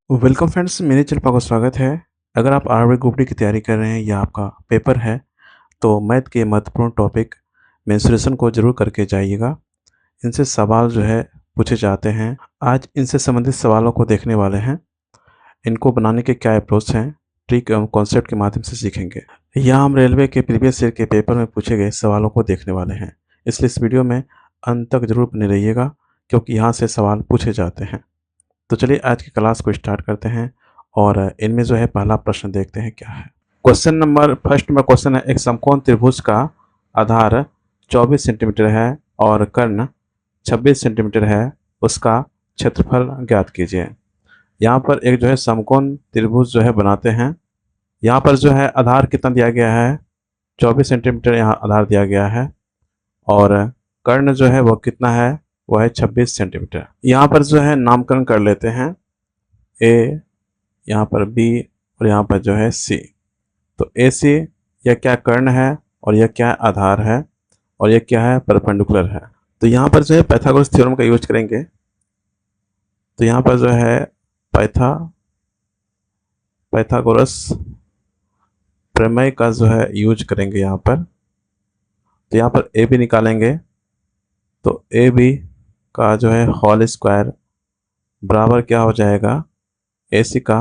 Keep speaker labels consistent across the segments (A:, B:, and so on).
A: Welcome friends, मेरे channel पर आपका स्वागत है। अगर आप आरआरबी ग्रुप डी की तैयारी कर रहे हैं या आपका पेपर है, तो मैथ के महत्वपूर्ण टॉपिक मेंसुरेशन को ज़रूर करके जाइएगा। इनसे सवाल जो है पूछे जाते हैं। आज इनसे संबंधित सवालों को देखने वाले हैं। इनको बनाने के क्या अप्रोच हैं, ट्रिक एवं कॉन्सेप्ट के माध्यम से सीखेंगे। यहाँ हम रेलवे के प्रीवियस ईयर के पेपर में पूछे गए सवालों को देखने वाले हैं। इसलिए इस वीडियो में अंत तक ज़रूर बने रहिएगा, क्योंकि यहाँ से सवाल पूछे जाते हैं। तो चलिए आज की क्लास को स्टार्ट करते हैं और इनमें जो है पहला प्रश्न देखते हैं क्या है। फर्स्ट नंबर क्वेश्चन है, एक समकोण त्रिभुज का आधार 24 सेंटीमीटर है और कर्ण 26 सेंटीमीटर है, उसका क्षेत्रफल ज्ञात कीजिए। यहाँ पर एक जो है समकोण त्रिभुज जो है बनाते हैं। यहाँ पर जो है आधार कितना दिया गया है, 24 सेंटीमीटर यहाँ आधार दिया गया है और कर्ण जो है वो कितना है, वह है 26 सेंटीमीटर। यहाँ पर जो है नामकरण कर लेते हैं, ए, यहाँ पर बी और यहाँ पर जो है सी। तो ए सी यह क्या कर्ण है और यह क्या आधार है और यह क्या है, परपेंडिकुलर है। तो यहाँ पर जो है पाइथागोरस थ्योरम का यूज करेंगे। तो यहाँ पर जो है पाइथागोरस प्रमेय का जो है यूज करेंगे यहाँ पर। तो यहाँ पर ए बी निकालेंगे, तो ए बी का जो है होल स्क्वायर बराबर क्या हो जाएगा, ए सी का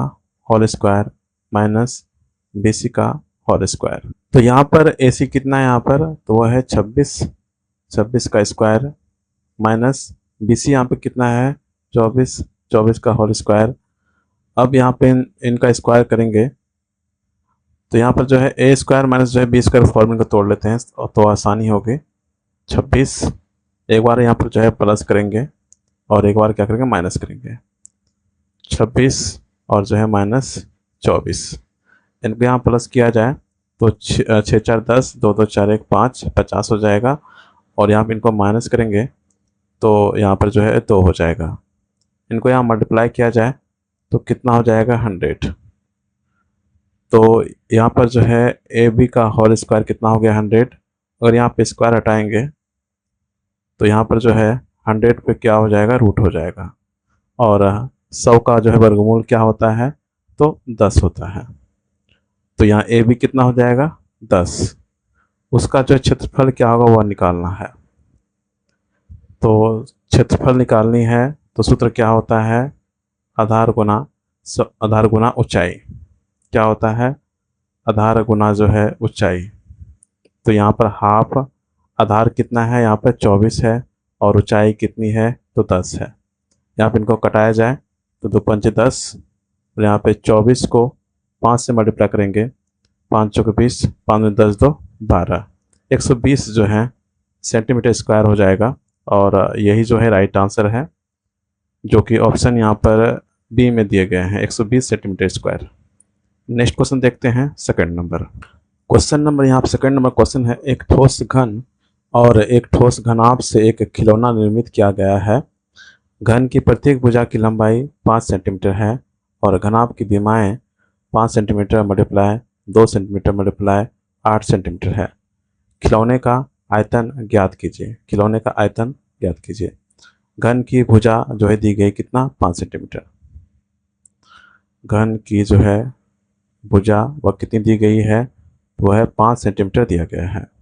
A: whole square minus B C का होल स्क्वायर। तो यहाँ पर ए सी कितना है, यहाँ पर तो वह है 26 का स्क्वायर माइनस बी सी यहाँ पे कितना है, 24 का होल स्क्वायर। अब यहाँ पे इनका स्क्वायर करेंगे, तो यहाँ पर जो है ए स्क्वायर माइनस जो है बी स्क्वायर फॉर्मूले को तोड़ लेते हैं तो आसानी होगी। 26 एक बार यहाँ पर जो है प्लस करेंगे और एक बार क्या करेंगे, माइनस करेंगे। 26 और जो है माइनस 24, इनको यहाँ प्लस किया जाए तो 6 4 10, 2 2 4 1 5, 50 हो जाएगा। और यहाँ पे इनको माइनस करेंगे तो यहाँ पर जो है 2 हो जाएगा। इनको यहाँ मल्टीप्लाई किया जाए तो कितना हो जाएगा, 100। तो यहाँ पर जो है ए बी का होल स्क्वायर कितना हो गया, 100। अगर यहाँ पे स्क्वायर हटाएंगे तो यहाँ पर जो है 100 पे क्या हो जाएगा, रूट हो जाएगा। और 100 का जो है वर्गमूल क्या होता है, तो 10 होता है। तो यहाँ ए बी कितना हो जाएगा, 10। उसका जो क्षेत्रफल क्या होगा वह निकालना है। तो क्षेत्रफल निकालनी है तो सूत्र क्या होता है, आधार गुना ऊंचाई। क्या होता है, आधार गुना जो है ऊंचाई। तो यहाँ पर हाफ, आधार कितना है यहाँ पर 24 है और ऊंचाई कितनी है, तो 10 है। यहाँ पे इनको कटाया जाए तो 2 पंचे 10 और यहाँ पे 24 को 5 से मल्टीप्लाई करेंगे, 5 चौके 20, 5 में 10 2 12, 120 जो है सेंटीमीटर स्क्वायर हो जाएगा। और यही जो है राइट आंसर है, जो कि ऑप्शन यहाँ पर बी में दिए गए हैं, 120 सेंटीमीटर स्क्वायर। नेक्स्ट क्वेश्चन देखते हैं, सेकंड नंबर यहाँ पर सेकंड नंबर क्वेश्चन है, एक ठोस घन और एक ठोस घनाभ से एक खिलौना निर्मित किया गया है। घन की प्रत्येक भुजा की लंबाई 5 सेंटीमीटर है और घनाभ की विमाएँ 5 centimetre multiply 2 centimetre multiply 8 centimetre है। खिलौने का आयतन ज्ञात कीजिए। घन की भुजा जो है दी गई कितना, 5 सेंटीमीटर। घन की जो है भुजा वह कितनी दी गई है, वह है 5 सेंटीमीटर दिया गया है।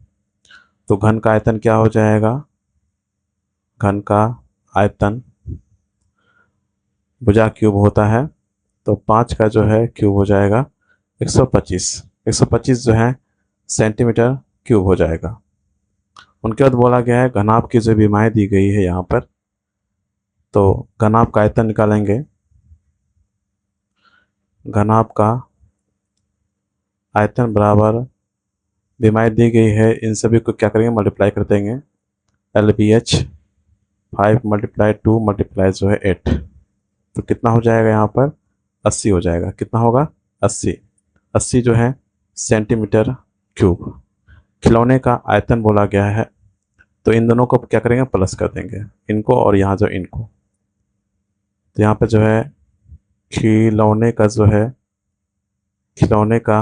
A: तो घन का आयतन क्या हो जाएगा, घन का आयतन भुजा क्यूब होता है, तो 5 का जो है क्यूब हो जाएगा 125 जो है सेंटीमीटर क्यूब हो जाएगा। उनके बाद बोला गया है घनाभ की जो विमाएँ दी गई है यहाँ पर, तो घनाभ का आयतन निकालेंगे। घनाभ का आयतन बराबर विमाएँ दी गई है, इन सभी को क्या करेंगे, मल्टीप्लाई कर देंगे। LBH 5 मल्टीप्लाई 2 मल्टीप्लाई जो है 8, तो कितना हो जाएगा यहाँ पर, 80 हो जाएगा। कितना होगा, 80 जो है सेंटीमीटर क्यूब। खिलौने का आयतन बोला गया है, तो इन दोनों को क्या करेंगे, प्लस कर देंगे, इनको और यहाँ जो इनको। तो यहाँ पर जो है खिलौने का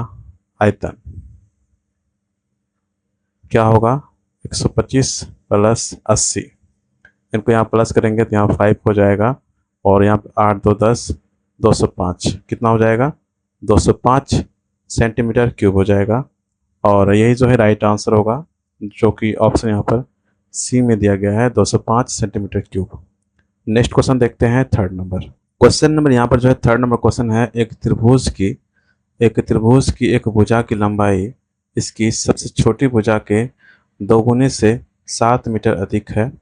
A: आयतन क्या होगा, 125 प्लस 80। इनको यहाँ प्लस करेंगे तो यहाँ 5 हो जाएगा और यहाँ 8 2 10, 205 कितना हो जाएगा, 205 सेंटीमीटर क्यूब हो जाएगा। और यही जो है राइट आंसर होगा, जो कि ऑप्शन यहाँ पर सी में दिया गया है, 205 सेंटीमीटर क्यूब। नेक्स्ट क्वेश्चन देखते हैं थर्ड नंबर। क्वेश्चन नंबर यहाँ पर जो है थर्ड नंबर क्वेश्चन है, एक त्रिभुज की एक भुजा की लंबाई इसकी सबसे छोटी भुजा के दोगुने से 7 मीटर अधिक है।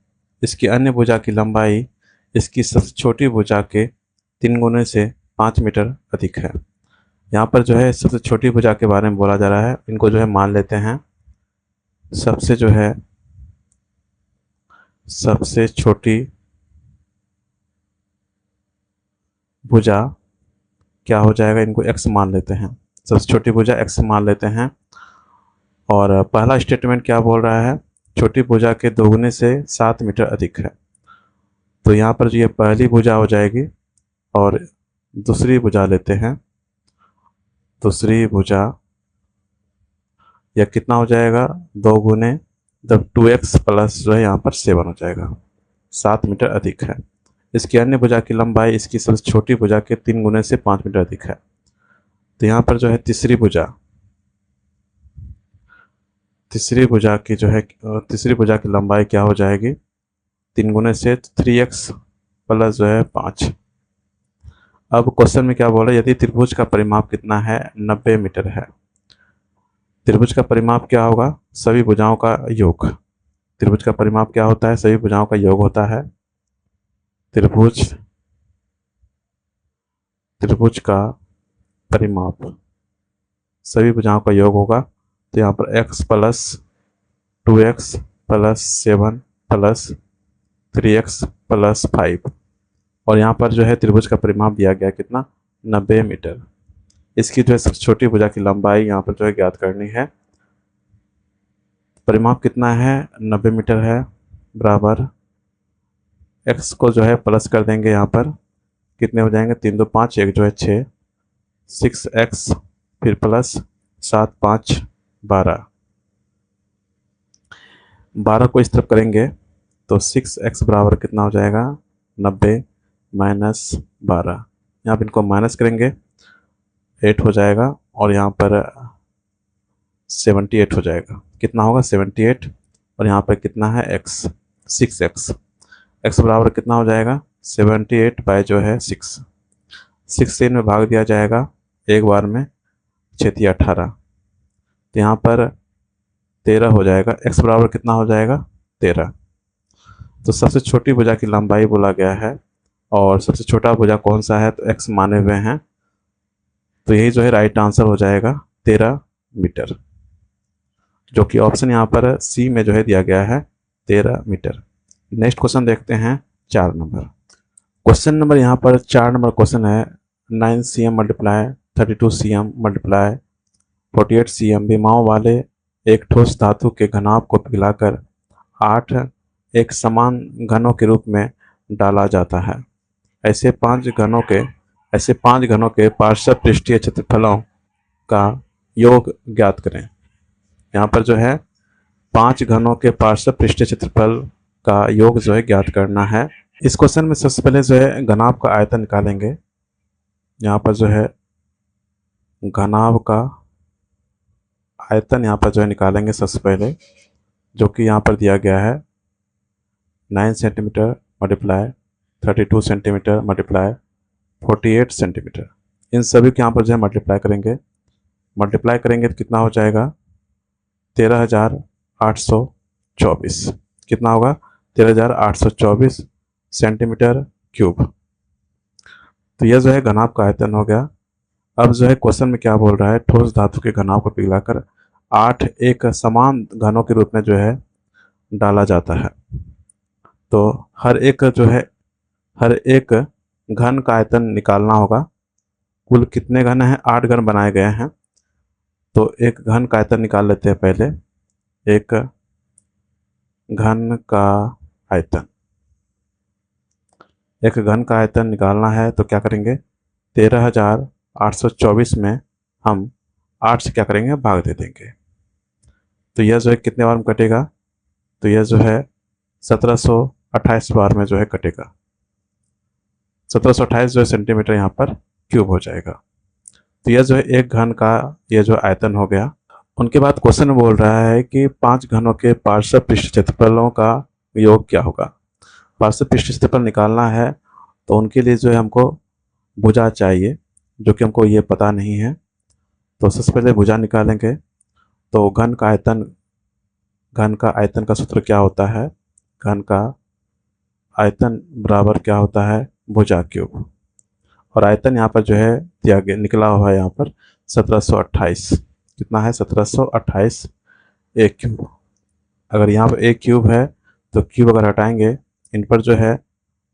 A: इसकी अन्य भुजा की लंबाई इसकी सबसे छोटी भुजा के 3 गुने से 5 मीटर अधिक है। यहाँ पर जो है सबसे छोटी भुजा के बारे में बोला जा रहा है। इनको जो है मान लेते हैं, सबसे छोटी भुजा क्या हो जाएगा, इनको x मान लेते हैं। सबसे छोटी भुजा x मान लेते हैं। और पहला स्टेटमेंट क्या बोल रहा है, छोटी भुजा के दोगुने से 7 मीटर अधिक है। तो यहाँ पर जो ये पहली भुजा हो जाएगी और दूसरी भुजा लेते हैं। दूसरी भुजा यह कितना हो जाएगा, 2 गुने 2x प्लस जो है यहाँ पर 7 हो जाएगा, 7 मीटर अधिक है। इसकी अन्य भुजा की लंबाई इसकी सबसे छोटी भुजा के 3 गुने से 5 मीटर अधिक है। तो यहाँ पर जो है तीसरी भुजा की लंबाई क्या हो जाएगी, 3 गुने से 3x प्लस जो है 5। अब क्वेश्चन में क्या बोल रहा है, यदि त्रिभुज का परिमाप कितना है, 90 मीटर है। त्रिभुज का परिमाप क्या होगा, सभी भुजाओं का योग। त्रिभुज का परिमाप क्या होता है, सभी भुजाओं का योग होता है। त्रिभुज का परिमाप सभी भुजाओं का योग होगा। तो यहाँ पर x plus 2x plus 7 plus 3x plus 5, और यहाँ पर जो है त्रिभुज का परिमाप दिया गया कितना, 90 मीटर। इसकी जो है सबसे छोटी भुजा की लंबाई यहाँ पर जो है ज्ञात करनी है। परिमाप कितना है, 90 मीटर है, बराबर x को जो है प्लस कर देंगे। यहाँ पर कितने हो जाएंगे, 3 2 5, एक जो है 6, 6x फिर प्लस 7 5 12 को इस तरफ करेंगे तो 6x बराबर कितना हो जाएगा, 90 माइनस 12। यहाँ पर इनको माइनस करेंगे, 8 हो जाएगा, और यहाँ पर 78 हो जाएगा। कितना होगा, 78, और यहाँ पर कितना है x, 6x। x बराबर कितना हो जाएगा, 78 बाय जो है 6 से इनमें भाग दिया जाएगा एक बार में, 6 18। तो यहाँ पर 13 हो जाएगा। x बराबर कितना हो जाएगा, 13। तो सबसे छोटी भुजा की लंबाई बोला गया है, और सबसे छोटा भुजा कौन सा है, तो x माने हुए हैं। तो यही जो है राइट आंसर हो जाएगा 13 मीटर, जो कि ऑप्शन यहाँ पर सी में जो है दिया गया है, 13 मीटर। नेक्स्ट क्वेश्चन देखते हैं 4 नंबर। क्वेश्चन नंबर यहाँ पर 4 नंबर क्वेश्चन है, 9 cm multiply 32 cm multiply 48 cm विमाओं वाले एक ठोस धातु के घनाभ को पिघलाकर 8 एक समान घनों के रूप में डाला जाता है। ऐसे 5 घनों के पार्श्व पृष्ठीय क्षेत्रफलों का योग ज्ञात करें। यहाँ पर जो है 5 घनों के पार्श्व पृष्ठीय क्षेत्रफल का योग जो है ज्ञात करना है। इस क्वेश्चन में सबसे पहले जो है घनाभ का आयतन निकालेंगे। यहाँ पर जो है घनाभ का आयतन यहाँ पर जो है निकालेंगे सबसे पहले, जो कि यहाँ पर दिया गया है 9 centimetre multiply 32 centimetre multiply 48 centimetre. इन सभी के यहाँ पर जो है मल्टीप्लाई करेंगे तो कितना हो जाएगा, 13,824। कितना होगा, 13,824 सेंटीमीटर क्यूब। तो यह जो है घनाभ का आयतन हो गया। अब जो है क्वेश्चन में क्या बोल रहा है, ठोस धातु के घनाभ को पिघलाकर 8 एक समान घनों के रूप में जो है डाला जाता है। तो हर एक घन का आयतन निकालना होगा। कुल कितने घन हैं, 8 घन बनाए गए हैं। तो एक घन का आयतन निकाल लेते हैं पहले। एक घन का आयतन निकालना है तो क्या करेंगे, 13,824 में हम 8 से क्या करेंगे, भाग दे देंगे। तो यह जो है कितने बार में कटेगा, तो यह जो है 1728 बार में जो है कटेगा। 1728 जो है सेंटीमीटर यहाँ पर क्यूब हो जाएगा। तो यह जो है एक घन का यह जो आयतन हो गया। उनके बाद क्वेश्चन बोल रहा है कि 5 घनों के पार्श्व पृष्ठ क्षेत्रफलों का योग क्या होगा। पार्श्व पृष्ठ क्षेत्रफल निकालना है तो उनके लिए जो है हमको भुजा चाहिए, जो कि हमको ये पता नहीं है। तो सबसे पहले भुजा निकालेंगे। तो घन का आयतन का सूत्र क्या होता है? घन का आयतन बराबर क्या होता है? भुजा क्यूब। और आयतन यहाँ पर जो है दिया गया, निकला हुआ है यहाँ पर 1728। कितना है? 1728 एक क्यूब। अगर यहाँ पर एक क्यूब है तो क्यूब अगर हटाएंगे इन पर जो है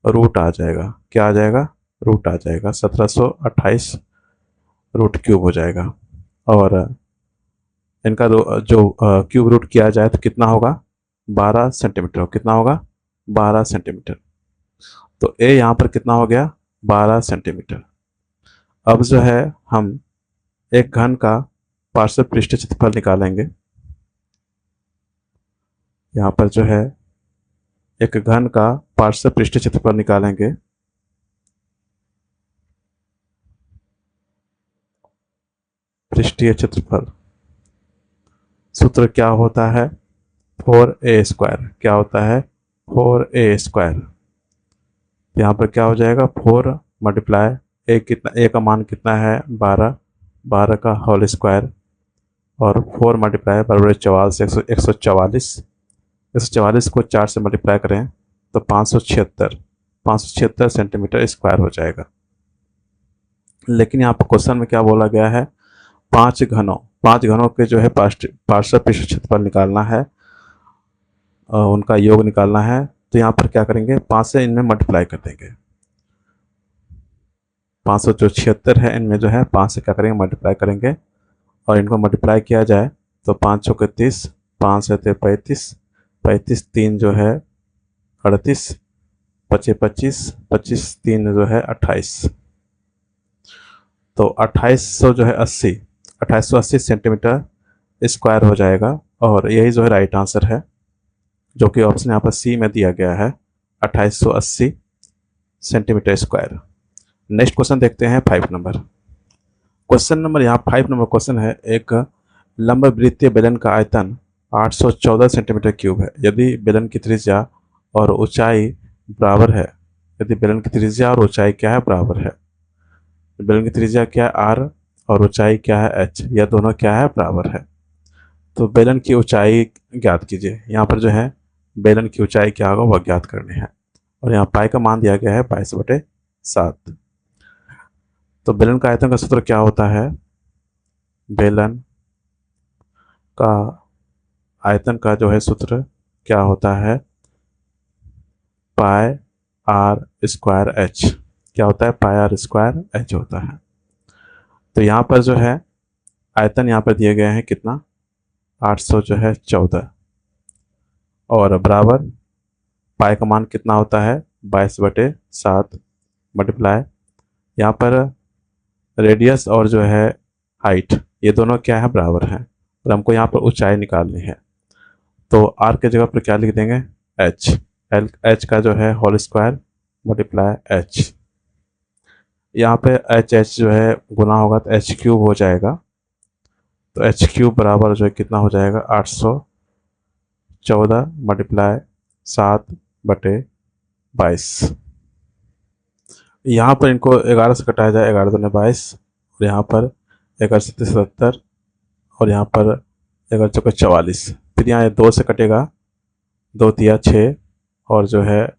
A: रूट आ जाएगा। क्या आ जाएगा? रूट आ जाएगा। 1728 रूट क्यूब हो जाएगा। और इनका जो क्यूब रूट किया जाए तो कितना होगा? 12 सेंटीमीटर। कितना होगा? 12 सेंटीमीटर। तो ए यहाँ पर कितना हो गया? 12 सेंटीमीटर। अब जो है हम एक घन का पार्श्व पृष्ठ क्षेत्रफल निकालेंगे। यहाँ पर जो है एक घन का पार्श्व पृष्ठ क्षेत्रफल निकालेंगे। पृष्ठीय क्षेत्रफल सूत्र क्या होता है? 4a²। क्या होता है? 4a²। यहाँ पर क्या हो जाएगा? 4 मल्टीप्लाई ए कितना, ए का मान कितना है? 12, 12 का होल स्क्वायर और 4 मल्टीप्लाई बराबर 44, 144। 144 को 4 से मल्टीप्लाई करें तो 576 सेंटीमीटर स्क्वायर हो जाएगा। लेकिन यहाँ पर क्वेश्चन में क्या बोला गया है? 5 घनों के जो है पार्श्व पृष्ठ क्षेत्रफल निकालना है, उनका योग निकालना है। तो यहाँ पर क्या करेंगे? 5 से इनमें मल्टीप्लाई कर देंगे। 576 है, इनमें जो है 5 से क्या करेंगे? मल्टीप्लाई करेंगे। और इनको मल्टीप्लाई किया जाए तो 5 चौके 30, 5 से 35, 35 3 जो है 38, 25 25, 25 3 जो है 28। तो 2800 जो है 2880 सेंटीमीटर स्क्वायर हो जाएगा। और यही जो है राइट आंसर है, जो कि ऑप्शन यहाँ पर सी में दिया गया है, 2880 सेंटीमीटर स्क्वायर। नेक्स्ट क्वेश्चन देखते हैं 5 नंबर। क्वेश्चन नंबर यहाँ 5 नंबर क्वेश्चन है, एक लंब वृत्तीय बेलन का आयतन 814 सेंटीमीटर क्यूब है। यदि बेलन की त्रिज्या और ऊंचाई बराबर है, यदि बेलन की त्रिज्या और ऊंचाई क्या है? बराबर है। बेलन की त्रिज्या क्या है? r और ऊंचाई क्या है? h। यह दोनों क्या है? बराबर है। तो बेलन की ऊंचाई ज्ञात कीजिए। यहाँ पर जो है बेलन की ऊंचाई क्या होगा वह ज्ञात करनी है। और यहाँ पाई का मान दिया गया है 22/7। तो बेलन का आयतन का सूत्र क्या होता है? बेलन का आयतन का जो है सूत्र क्या होता है? पाई r स्क्वायर h। क्या होता है? पाई r स्क्वायर h होता है। तो यहाँ पर जो है आयतन यहाँ पर दिए गए हैं कितना? 800 जो है 14 और बराबर पाई का मान कितना होता है? 22/7 मल्टीप्लाई यहाँ पर रेडियस और जो है हाइट, ये दोनों क्या है? बराबर है। और हमको यहाँ पर ऊंचाई निकालनी है। तो आर के जगह पर क्या लिख देंगे? एच का जो है होल स्क्वायर मल्टीप्लाई एच। यहाँ पे एच जो है गुना होगा तो एच क्यूब हो जाएगा। तो एच क्यूब बराबर जो है कितना हो जाएगा? 814 मल्टीप्लाई 7/22। यहाँ पर इनको 11 से घटाया जाए, 11 दूने 22 और यहाँ पर 11 से 77 और यहाँ पर 11 चौके 44। फिर यहाँ 2 से कटेगा, 2 तिया 6 और जो है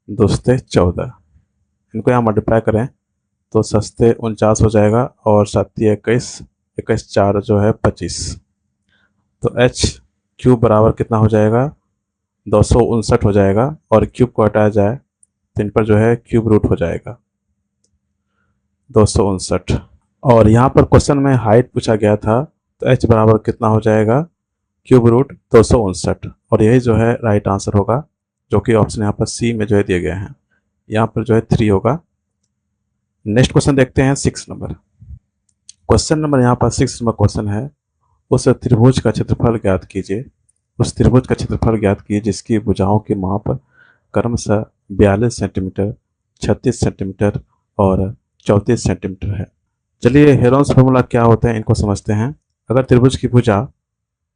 A: 2 से 14। इनको यहाँ मल्टीप्लाई करें तो सस्ते 49 हो जाएगा और 7 21, 21 4 जो है 25। तो एच क्यूब बराबर कितना हो जाएगा? 259 हो जाएगा। और क्यूब को हटाया जाए तो इन पर जो है क्यूब रूट हो जाएगा 259। और यहाँ पर क्वेश्चन में हाइट पूछा गया था तो एच बराबर कितना हो जाएगा? Cube root 259। और यही जो है राइट आंसर होगा, जो कि ऑप्शन यहाँ पर सी में जो है दिए गए हैं। यहाँ पर जो है 3 होगा। नेक्स्ट क्वेश्चन देखते हैं 6 नंबर। क्वेश्चन नंबर यहाँ पर 6 नंबर क्वेश्चन है, उस त्रिभुज का क्षेत्रफल ज्ञात कीजिए। उस त्रिभुज का क्षेत्रफल ज्ञात कीजिए जिसकी भुजाओं के माप क्रमशः 42 सेंटीमीटर, 36 सेंटीमीटर और 34 सेंटीमीटर है। चलिए हेरोन्स फार्मूला क्या होते हैं इनको समझते हैं। अगर त्रिभुज की भुजा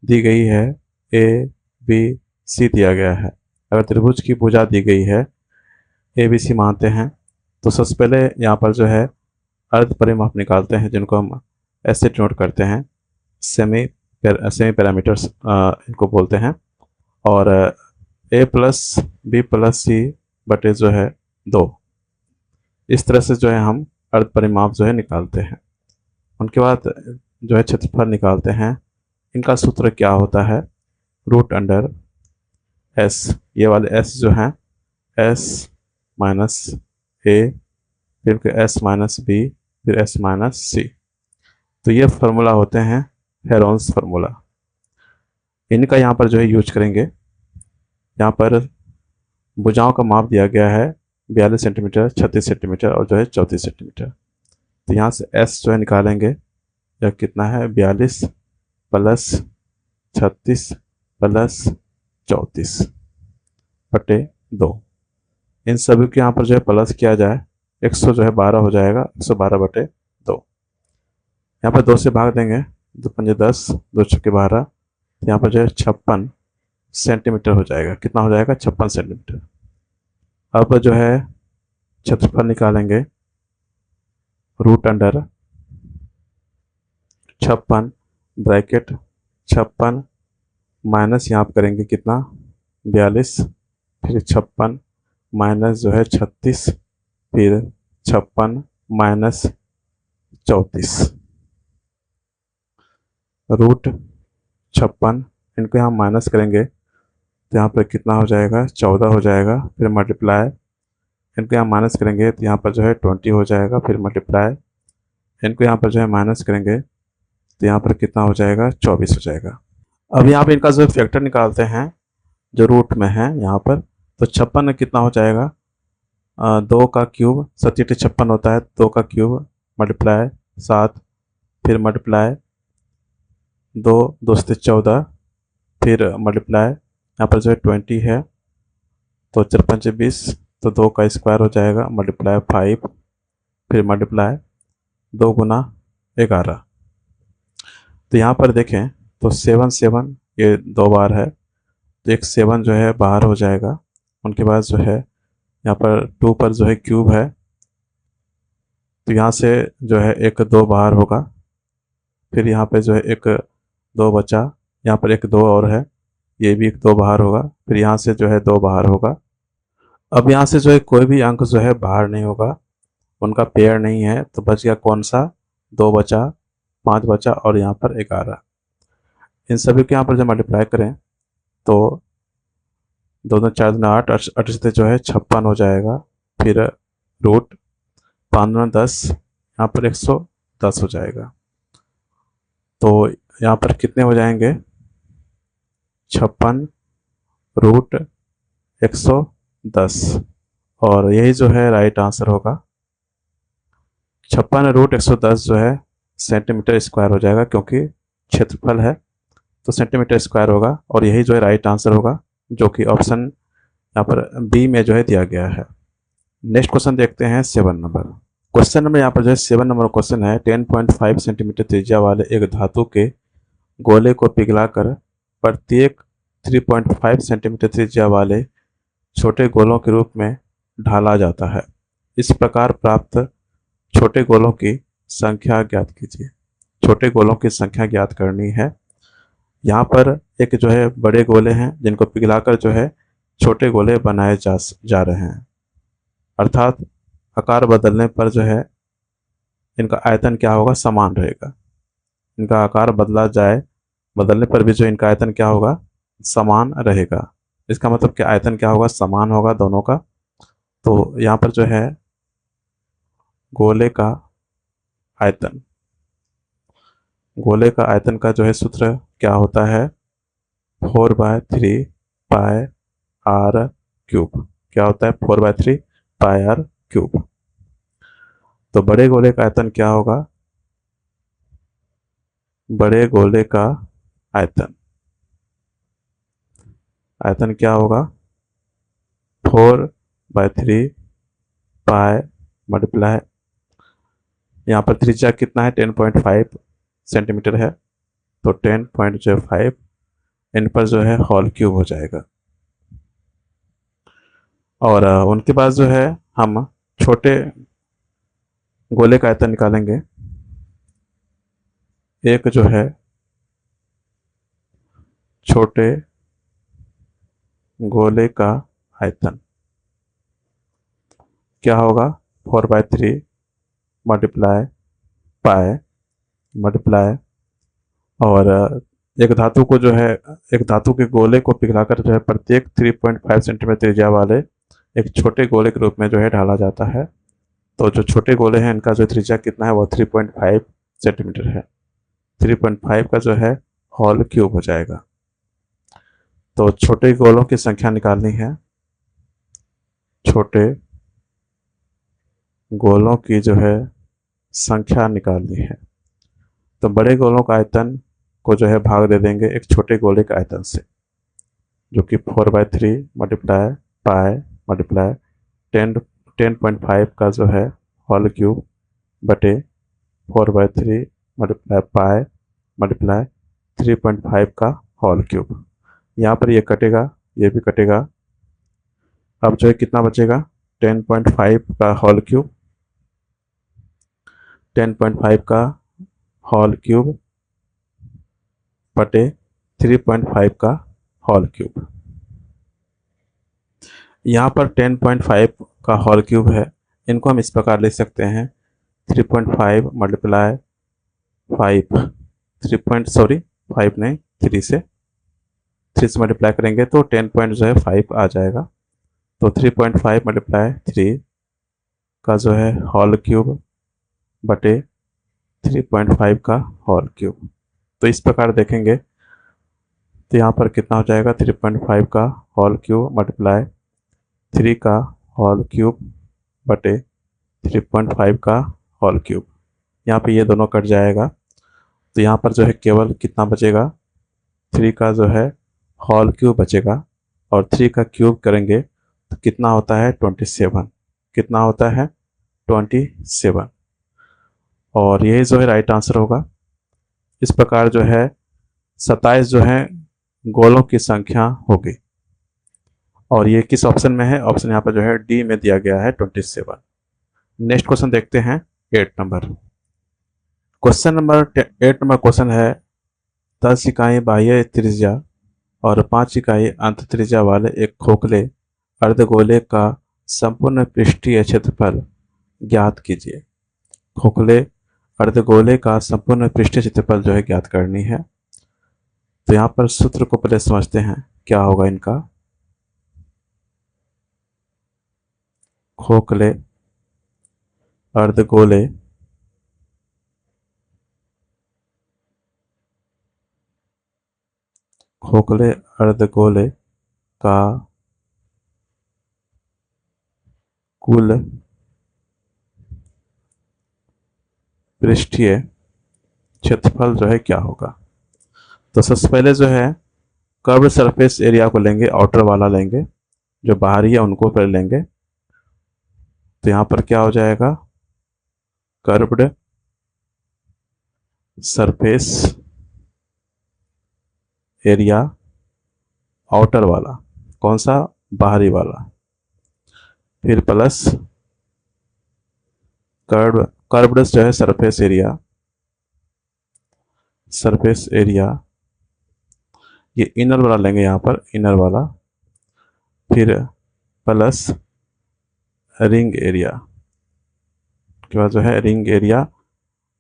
A: दी गई है, ए बी सी दिया गया है, अगर त्रिभुज की भुजा दी गई है, ए बी सी मानते हैं, तो सबसे पहले यहाँ पर जो है अर्ध परिमाप निकालते हैं, जिनको हम ऐसे नोट करते हैं, सेमी पैरामीटर्स इनको बोलते हैं। और ए प्लस बी प्लस सी बटे जो है 2, इस तरह से जो है हम अर्ध परिमाप जो है निकालते हैं। उनके बाद जो है क्षेत्रफल निकालते हैं। इनका सूत्र क्या होता है, रूट अंडर एस, ये वाले एस जो हैं एस माइनस ए, फिर एस माइनस बी, फिर एस माइनस सी। तो ये फार्मूला होते हैं हेरोन्स फार्मूला। इनका यहाँ पर जो है यूज करेंगे। यहाँ पर भुजाओं का माप दिया गया है 42 सेंटीमीटर, 36 सेंटीमीटर और जो है 34 सेंटीमीटर। तो यहाँ से एस जो है निकालेंगे, यह कितना है 42 प्लस 36 प्लस 34 बटे 2। इन सभी के यहाँ पर जो है प्लस किया जाए, 100 जो है 12 हो जाएगा, 112 बटे 2। यहाँ पर 2 से भाग देंगे, 2 पंजे 10, 2 छक्के 12, यहाँ पर जो है 56 सेंटीमीटर हो जाएगा। कितना हो जाएगा 56 सेंटीमीटर। अब जो है क्षेत्रफल निकालेंगे, रूट अंडर 56 ब्रैकेट 56 माइनस यहाँ पर करेंगे कितना 42, फिर 56 माइनस जो है 36, फिर 56 माइनस 34, रूट 56, इनको यहाँ माइनस करेंगे तो यहाँ पर कितना हो जाएगा 14 हो जाएगा, फिर मल्टीप्लाई, इनको यहाँ माइनस करेंगे तो यहाँ पर जो है 20 हो जाएगा, फिर मल्टीप्लाई, इनको यहाँ पर जो है माइनस करेंगे तो यहाँ पर कितना हो जाएगा 24 हो जाएगा। अब यहाँ पर इनका जो फैक्टर निकालते हैं जो रूट में है यहाँ पर, तो 56 में कितना हो जाएगा 2 का क्यूब, 37 56 होता है, 2 का क्यूब मल्टीप्लाई 7, फिर मल्टीप्लाई 2 2 से 14, फिर मल्टीप्लाई यहाँ पर जो है 20 है, तो 4 5 20, तो 2 का स्क्वायर हो जाएगा, मल्टीप्लाई 5, फिर मल्टीप्लाई 2 गुना 11। तो यहाँ पर देखें तो 7 7 ये 2 बार है, तो एक 7 जो है बाहर हो जाएगा। उनके बाद जो है यहाँ पर 2 पर जो है क्यूब है, तो यहाँ से जो है एक 2 बाहर होगा, फिर यहाँ पे जो है एक 2 बचा, यहाँ पर एक 2 और है, ये भी एक 2 बाहर होगा, फिर यहाँ से जो है 2 बाहर होगा। अब यहाँ से जो है कोई भी अंक जो है बाहर नहीं होगा, उनका पेयर नहीं है, तो बच गया कौन सा 2 बचा, 5 बचा और यहाँ पर 11। इन सभी के यहाँ पर जब मल्टीप्लाई करें तो 2 2 4 2 8, 8 से जो है 56 हो जाएगा, फिर रूट 5 9 10, यहाँ पर 110 हो जाएगा। तो यहाँ पर कितने हो जाएंगे 56 रूट 110, और यही जो है राइट आंसर होगा। 56 रूट 110 जो है सेंटीमीटर स्क्वायर हो जाएगा, क्योंकि क्षेत्रफल है तो सेंटीमीटर स्क्वायर होगा, और यही जो है राइट आंसर होगा, जो कि ऑप्शन यहाँ पर बी में जो है दिया गया है। नेक्स्ट क्वेश्चन देखते हैं 7 नंबर। क्वेश्चन नंबर यहाँ पर जो है 7 नंबर क्वेश्चन है, 10.5 सेंटीमीटर त्रिज्या वाले एक धातु के गोले को पिघलाकर प्रत्येक 3.5 सेंटीमीटर त्रिज्या वाले छोटे गोलों के रूप में ढाला जाता है। इस प्रकार प्राप्त छोटे गोलों की संख्या ज्ञात कीजिए। छोटे गोलों की संख्या ज्ञात करनी है। यहाँ पर एक जो है बड़े गोले हैं जिनको पिघलाकर जो है छोटे गोले बनाए जा रहे हैं, अर्थात आकार बदलने पर जो है इनका आयतन क्या होगा समान रहेगा। इनका आकार बदलने पर भी जो इनका आयतन क्या होगा समान रहेगा। इसका मतलब कि आयतन क्या होगा समान होगा दोनों का। तो यहाँ पर जो है गोले का आयतन, गोले का आयतन का जो है सूत्र क्या होता है 4/3 पाई आर क्यूब। क्या होता है 4/3 पाई आर क्यूब। तो बड़े गोले का आयतन क्या होगा, बड़े गोले का आयतन क्या होगा 4/3 पाई मल्टीप्लाई यहाँ पर त्रिज्या कितना है, 10.5 सेंटीमीटर है, तो 10.05 इन पर जो है होल क्यूब हो जाएगा। और उनके बाद जो है हम छोटे गोले का आयतन निकालेंगे। एक जो है छोटे गोले का आयतन क्या होगा, 4/3 मल्टीप्लाई पाए मल्टीप्लाई, और एक धातु को जो है, एक धातु के गोले को पिघलाकर जो है प्रत्येक 3.5 सेंटीमीटर त्रिज्या वाले एक छोटे गोले के रूप में जो है ढाला जाता है। तो जो छोटे गोले हैं इनका जो त्रिज्या कितना है वो 3.5 सेंटीमीटर है। 3.5 का जो है होल क्यूब हो जाएगा। तो छोटे गोलों की संख्या निकालनी है। छोटे गोलों की जो है संख्या निकालनी है, तो बड़े गोलों का आयतन को जो है भाग दे देंगे एक छोटे गोले के आयतन से, जो कि 4/3 मल्टीप्लाई पाए मल्टीप्लाई 10.5 का जो है होल क्यूब बटे 4/3 मल्टीप्लाई पाए मल्टीप्लाई 3.5 का होल क्यूब। यहाँ पर ये कटेगा, ये भी कटेगा। अब जो है कितना बचेगा, 10.5 का होल क्यूब, 10.5 का होल क्यूब बटे 3.5 का होल क्यूब। यहाँ पर 10.5 का होल क्यूब है, इनको हम इस प्रकार लिख सकते हैं 3.5 मल्टीप्लाई 5, 5 नहीं, 3 से मल्टीप्लाई करेंगे तो 10.5 आ जाएगा। तो 3.5 मल्टीप्लाई 3 का जो है होल क्यूब बटे 3.5 का होल क्यूब। तो इस प्रकार देखेंगे तो यहाँ पर कितना हो जाएगा, 3.5 का होल क्यूब मल्टीप्लाई 3 का होल क्यूब बटे 3.5 का होल क्यूब। यहाँ पे ये दोनों कट जाएगा, तो यहाँ पर जो है केवल कितना बचेगा, 3 का जो है होल क्यूब बचेगा, और 3 का क्यूब करेंगे तो कितना होता है 27। कितना होता है 27, और यही जो है राइट आंसर होगा। इस प्रकार जो है 27 जो है गोलों की संख्या होगी, और ये किस ऑप्शन में है, ऑप्शन यहाँ पर जो है डी में दिया गया है 27। नेक्स्ट क्वेश्चन देखते हैं 8 number. Question number 8 number question है 10 इकाई बाह्य त्रिज्या और 5 इकाई अंत त्रिज्या वाले एक खोखले अर्धगोले का संपूर्ण पृष्ठीय क्षेत्रफल ज्ञात कीजिए। खोखले अर्धगोले का संपूर्ण पृष्ठीय क्षेत्रफल जो है ज्ञात करनी है। तो यहाँ पर सूत्र को पहले समझते हैं क्या होगा इनका। खोखले अर्धगोले खोखले अर्धगोले का कुल पृष्ठीय क्षेत्रफल जो है क्या होगा। तो सबसे पहले जो है कर्व सरफेस एरिया को लेंगे, आउटर वाला लेंगे, जो बाहरी है उनको पहले लेंगे। तो यहाँ पर क्या हो जाएगा, कर्व्ड सरफेस एरिया आउटर वाला, कौन सा, बाहरी वाला, फिर प्लस कर्व्ड जो है सरफेस एरिया ये इनर वाला लेंगे, यहाँ पर इनर वाला, फिर प्लस रिंग एरिया के बाद जो है रिंग एरिया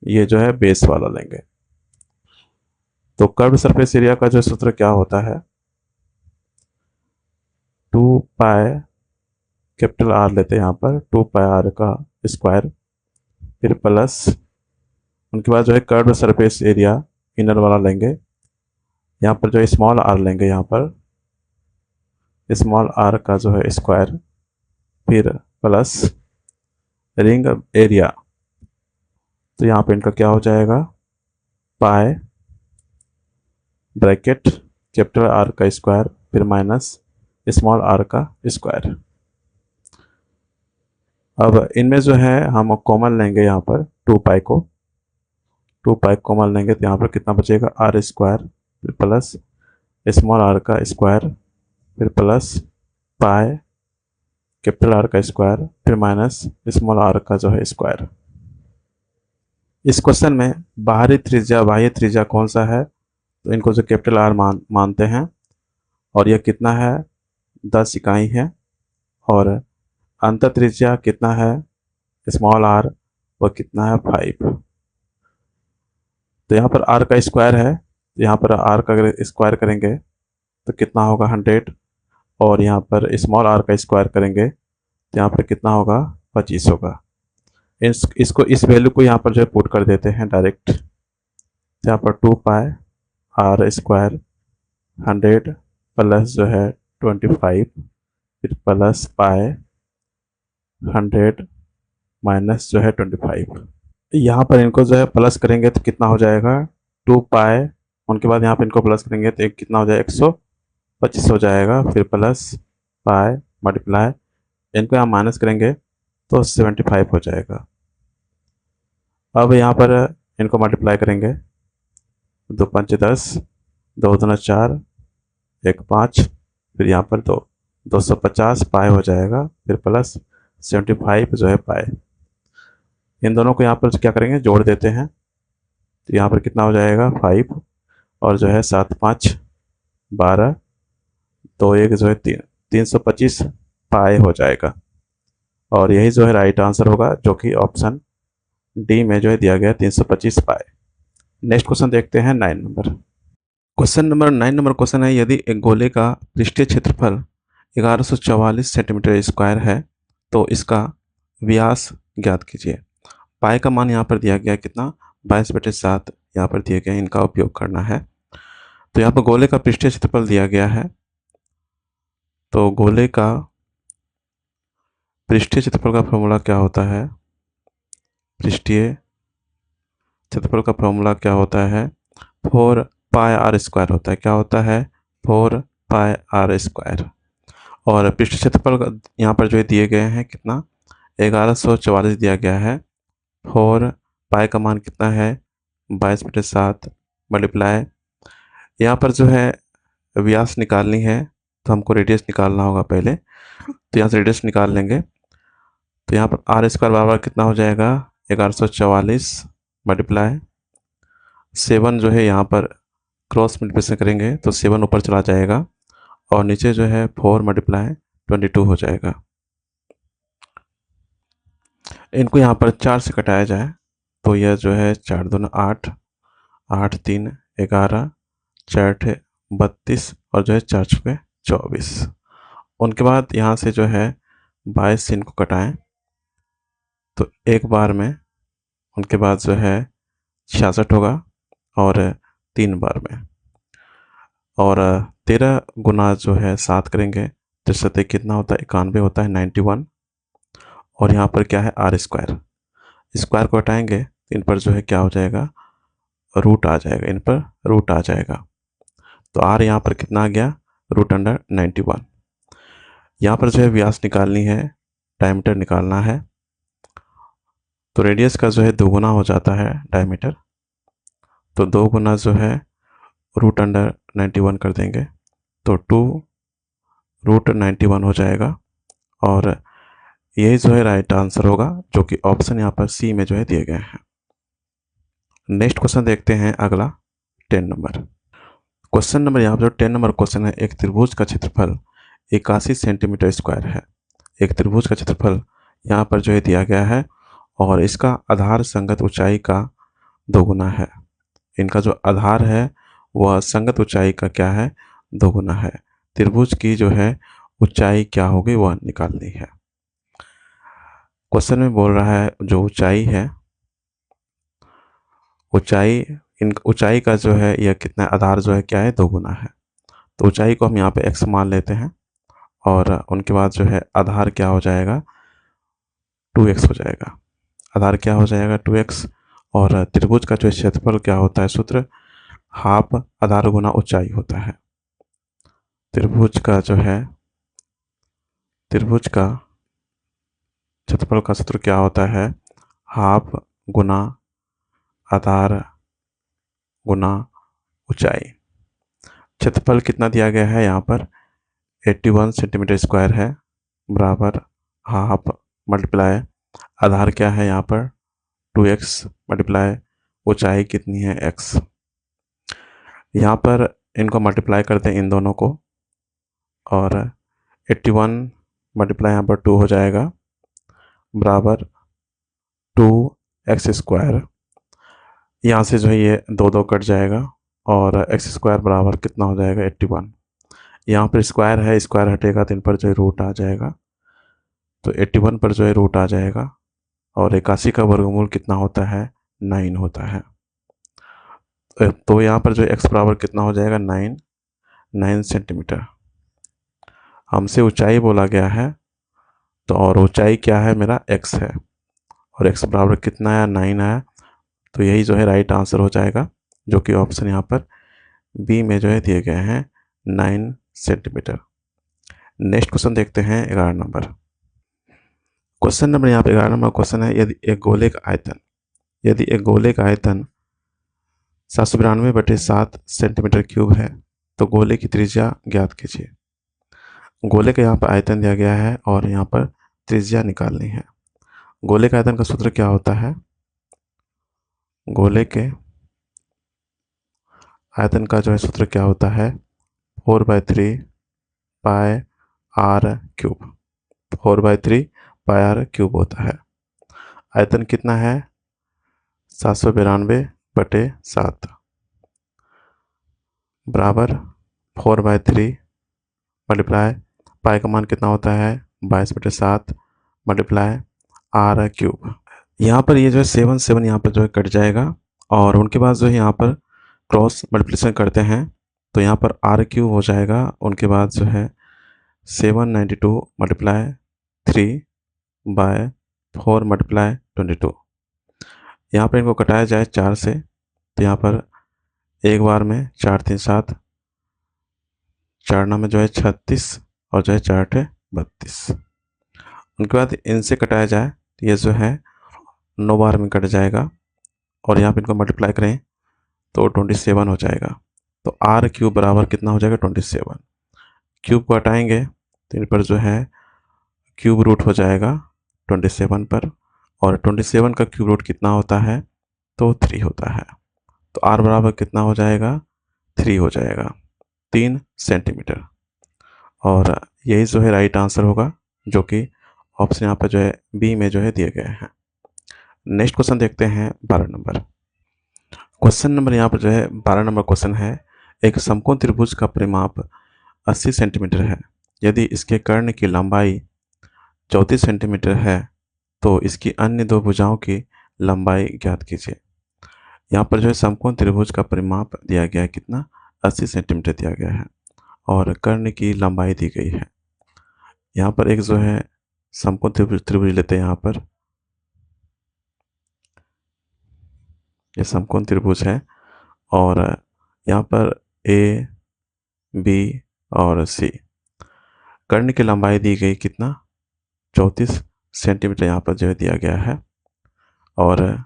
A: ये जो है बेस वाला लेंगे। तो कर्व सरफेस एरिया का जो सूत्र क्या होता है, 2 पाई कैपिटल आर लेते हैं यहाँ पर, 2 पाई आर का स्क्वायर, फिर प्लस उनके बाद जो है कर्व सरफेस एरिया इनर वाला लेंगे, यहाँ पर जो है स्मॉल आर लेंगे, यहाँ पर स्मॉल आर का जो है स्क्वायर, फिर प्लस रिंग एरिया। तो यहाँ पे इनका क्या हो जाएगा, पाई ब्रैकेट कैपिटल आर का स्क्वायर फिर माइनस स्मॉल आर का स्क्वायर। अब इनमें जो है हम कॉमन लेंगे यहाँ पर 2 पाई को, 2 पाई कॉमन लेंगे तो यहाँ पर कितना बचेगा, आर स्क्वायर फिर प्लस स्मॉल आर का स्क्वायर फिर प्लस पाई कैपिटल आर का स्क्वायर फिर माइनस स्मॉल आर का जो है स्क्वायर। इस क्वेश्चन में बाहरी त्रिज्या बाह्य त्रिज्या कौन सा है, तो इनको जो कैपिटल आर मानते हैं, और यह कितना है, 10 इकाई है, और अंतर त्रिज्या कितना है, स्मॉल आर, वो कितना है, 5। तो यहाँ पर आर का स्क्वायर है, तो यहाँ पर आर का अगर स्क्वायर करेंगे तो कितना होगा, 100, और यहाँ पर स्मॉल आर का स्क्वायर करेंगे तो यहाँ पर कितना होगा, 25 होगा। इसको इस वैल्यू को यहाँ पर जो है पुट कर देते हैं डायरेक्ट, तो यहाँ पर 2 पाई आर स्क्वायर 100 प्लस जो है 25 फिर प्लस पाई 100 माइनस जो है 25। यहाँ पर इनको जो है प्लस करेंगे तो कितना हो जाएगा, 2 पाई, उनके बाद यहाँ पर इनको प्लस करेंगे तो एक कितना हो जाएगा, 125 हो जाएगा, फिर प्लस पाई मल्टीप्लाई, इनको यहाँ माइनस करेंगे तो 75 हो जाएगा। अब यहाँ पर इनको मल्टीप्लाई करेंगे, 2 × 5 = 10, 2 × 4 = 5, फिर यहाँ पर 250 पाई हो जाएगा, फिर प्लस 75 जो है पाई। इन दोनों को यहाँ पर क्या करेंगे, जोड़ देते हैं, तो यहाँ पर कितना हो जाएगा, 5, और जो है 7 × 5 = 12, 2 1 जो है 325 पाई हो जाएगा। और यही जो है राइट आंसर होगा, जो कि ऑप्शन डी में जो है दिया गया 325 पाई। नेक्स्ट क्वेश्चन देखते हैं 9 number. Question number 9 number question है, यदि एक गोले का पृष्ठीय क्षेत्रफल 1144 सेंटीमीटर स्क्वायर है तो इसका व्यास ज्ञात कीजिए। पाई का मान यहाँ पर दिया गया कितना, 22/7 यहाँ पर दिए गए, इनका उपयोग करना है। तो यहाँ पर गोले का पृष्ठीय क्षेत्रफल दिया गया है, तो गोले का पृष्ठीय क्षेत्रफल का फॉर्मूला क्या होता है, पृष्ठीय क्षेत्रफल का फॉर्मूला क्या होता है, 4πr² होता है। क्या होता है, 4πr²। और पृष्ठ क्षेत्रफल यहाँ पर जो है दिए गए हैं कितना, 1144 दिया गया है। 4 पाई का मान कितना है, 22/7 मल्टीप्लाई, यहाँ पर जो है व्यास निकालनी है तो हमको रेडियस निकालना होगा पहले, तो यहाँ से रेडियस निकाल लेंगे। तो यहाँ पर r² बराबर कितना हो जाएगा, 1144 मल्टीप्लाई 7 जो है यहाँ पर क्रॉस मल्टीप्लिकेशन करेंगे तो 7 ऊपर चला जाएगा, और नीचे जो है 4 मल्टीप्लाई 22 हो जाएगा। इनको यहाँ पर 4 से कटाया जाए तो यह जो है 4 दूना 8, 8 3 11, 4 32, और जो है 4 छुके 24। उनके बाद यहाँ से जो है 22 से इनको कटाएं तो एक बार में, उनके बाद जो है 66 होगा, और 3 बार में, और 13 गुना जो है 7 करेंगे तो सतह कितना होता है, 91 होता है, 91। और यहाँ पर क्या है, r², स्क्वायर को हटाएंगे इन पर जो है क्या हो जाएगा, रूट आ जाएगा, इन पर रूट आ जाएगा। तो r यहाँ पर कितना आ गया, √91। यहाँ पर जो है व्यास निकालनी है, डायमीटर निकालना है, तो रेडियस का जो है 2 गुना हो जाता है डायमीटर, तो 2 गुना जो है √91 कर देंगे तो 2√91 हो जाएगा, और यही जो है राइट आंसर होगा, जो कि ऑप्शन यहाँ पर सी में जो है दिए गए हैं। नेक्स्ट क्वेश्चन देखते हैं अगला 10 नंबर क्वेश्चन। नंबर यहाँ पर जो 10 नंबर क्वेश्चन है, एक त्रिभुज का क्षेत्रफल 81 सेंटीमीटर स्क्वायर है। एक त्रिभुज का क्षेत्रफल यहाँ पर जो है दिया गया है, और इसका आधार संगत ऊंचाई का 2 गुना है। इनका जो आधार है वह संगत ऊंचाई का क्या है, 2 गुना है। त्रिभुज की जो है ऊंचाई क्या होगी वह निकालनी है। क्वेश्चन में बोल रहा है जो ऊंचाई है, ऊंचाई का जो है यह कितना, आधार जो है क्या है, 2 गुना है। तो ऊंचाई को हम यहाँ पे x मान लेते हैं, और उनके बाद जो है आधार क्या हो जाएगा, 2x हो जाएगा। आधार क्या हो जाएगा, 2x। और त्रिभुज का जो क्षेत्रफल क्या होता है, सूत्र हाफ आधार गुना ऊंचाई होता है। त्रिभुज का क्षेत्रफल का सूत्र क्या होता है, हाफ गुना आधार गुना ऊंचाई। क्षेत्रफल कितना दिया गया है यहाँ पर 81 सेंटीमीटर स्क्वायर है, बराबर हाफ मल्टीप्लाई आधार क्या है यहाँ पर 2x मल्टीप्लाई ऊंचाई कितनी है x। यहाँ पर इनको मल्टीप्लाई करते हैं इन दोनों को, और 81 मल्टीप्लाई यहाँ पर 2 हो जाएगा, बराबर 2x स्क्वायर। यहाँ से जो है ये 2 कट जाएगा और x स्क्वायर बराबर कितना हो जाएगा 81। यहाँ पर स्क्वायर है, स्क्वायर हटेगा तो इन पर जो है रूट आ जाएगा, तो 81 पर जो है रूट आ जाएगा। और 81 का वर्गमूल कितना होता है 9 होता है। तो यहाँ पर जो x बराबर कितना हो जाएगा 9 सेंटीमीटर। हमसे ऊंचाई बोला गया है, तो और ऊंचाई क्या है मेरा x है, और x बराबर कितना आया 9 आया, तो यही जो है राइट आंसर हो जाएगा, जो कि ऑप्शन यहाँ पर बी में जो है दिए गए हैं 9 सेंटीमीटर। नेक्स्ट क्वेश्चन देखते हैं 11 नंबर। क्वेश्चन नंबर यहाँ पे 11 नंबर क्वेश्चन है, यदि एक गोले का आयतन 792/7 सेंटीमीटर क्यूब है तो गोले की त्रिज्या ज्ञात कीजिए। गोले का यहाँ पर आयतन दिया गया है और यहाँ पर त्रिज्या निकालनी है। गोले का आयतन का सूत्र क्या होता है, गोले के आयतन का जो है सूत्र क्या होता है 4/3 pi r cube, 4/3 pi r cube होता है। आयतन कितना है 792/7 बराबर 4/3 मल्टीप्लाई पाई का मान कितना होता है 22/7 मल्टीप्लाई आर क्यूब। यहाँ पर ये जो है 7 यहाँ पर जो है कट जाएगा, और उनके बाद जो है यहाँ पर क्रॉस मल्टीप्लिकेशन करते हैं तो यहाँ पर आर क्यूब हो जाएगा। उनके बाद जो है 792 मल्टीप्लाई 3/4 मल्टीप्लाई 22। यहाँ पर इनको कटाया जाए 4 से, तो यहाँ पर एक बार में 4 3 7, 4 9 में जो है 36 और जो है 4 8 32। उनके बाद इनसे कटाया जाए तो ये जो है 9 बार में कट जाएगा, और यहाँ पे इनको मल्टीप्लाई करें तो 27 हो जाएगा। तो आर क्यूब बराबर कितना हो जाएगा 27। क्यूब को हटाएंगे तो इन पर जो है क्यूब रूट हो जाएगा 27 पर, और 27 का क्यूब रूट कितना होता है तो 3 होता है। तो आर बराबर कितना हो जाएगा 3 हो जाएगा, 3 सेंटीमीटर। और यही जो है राइट आंसर होगा, जो कि ऑप्शन यहाँ पर जो है बी में जो है दिए गए हैं। नेक्स्ट क्वेश्चन देखते हैं 12 नंबर। क्वेश्चन नंबर यहाँ पर जो है 12 नंबर क्वेश्चन है, एक समकोण त्रिभुज का परिमाप 80 सेंटीमीटर है। यदि इसके कर्ण की लंबाई 34 सेंटीमीटर है तो इसकी अन्य दो भुजाओं की लंबाई ज्ञात कीजिए। यहाँ पर जो है समकोण त्रिभुज का परिमाप दिया गया है कितना 80 सेंटीमीटर दिया गया है, और कर्ण की लंबाई दी गई है। यहाँ पर एक जो है समकोण त्रिभुज लेते हैं। यहाँ पर ये समकोण त्रिभुज है, और यहाँ पर ए बी और सी, कर्ण की लंबाई दी गई कितना 34 सेंटीमीटर यहाँ पर जो है दिया गया है, और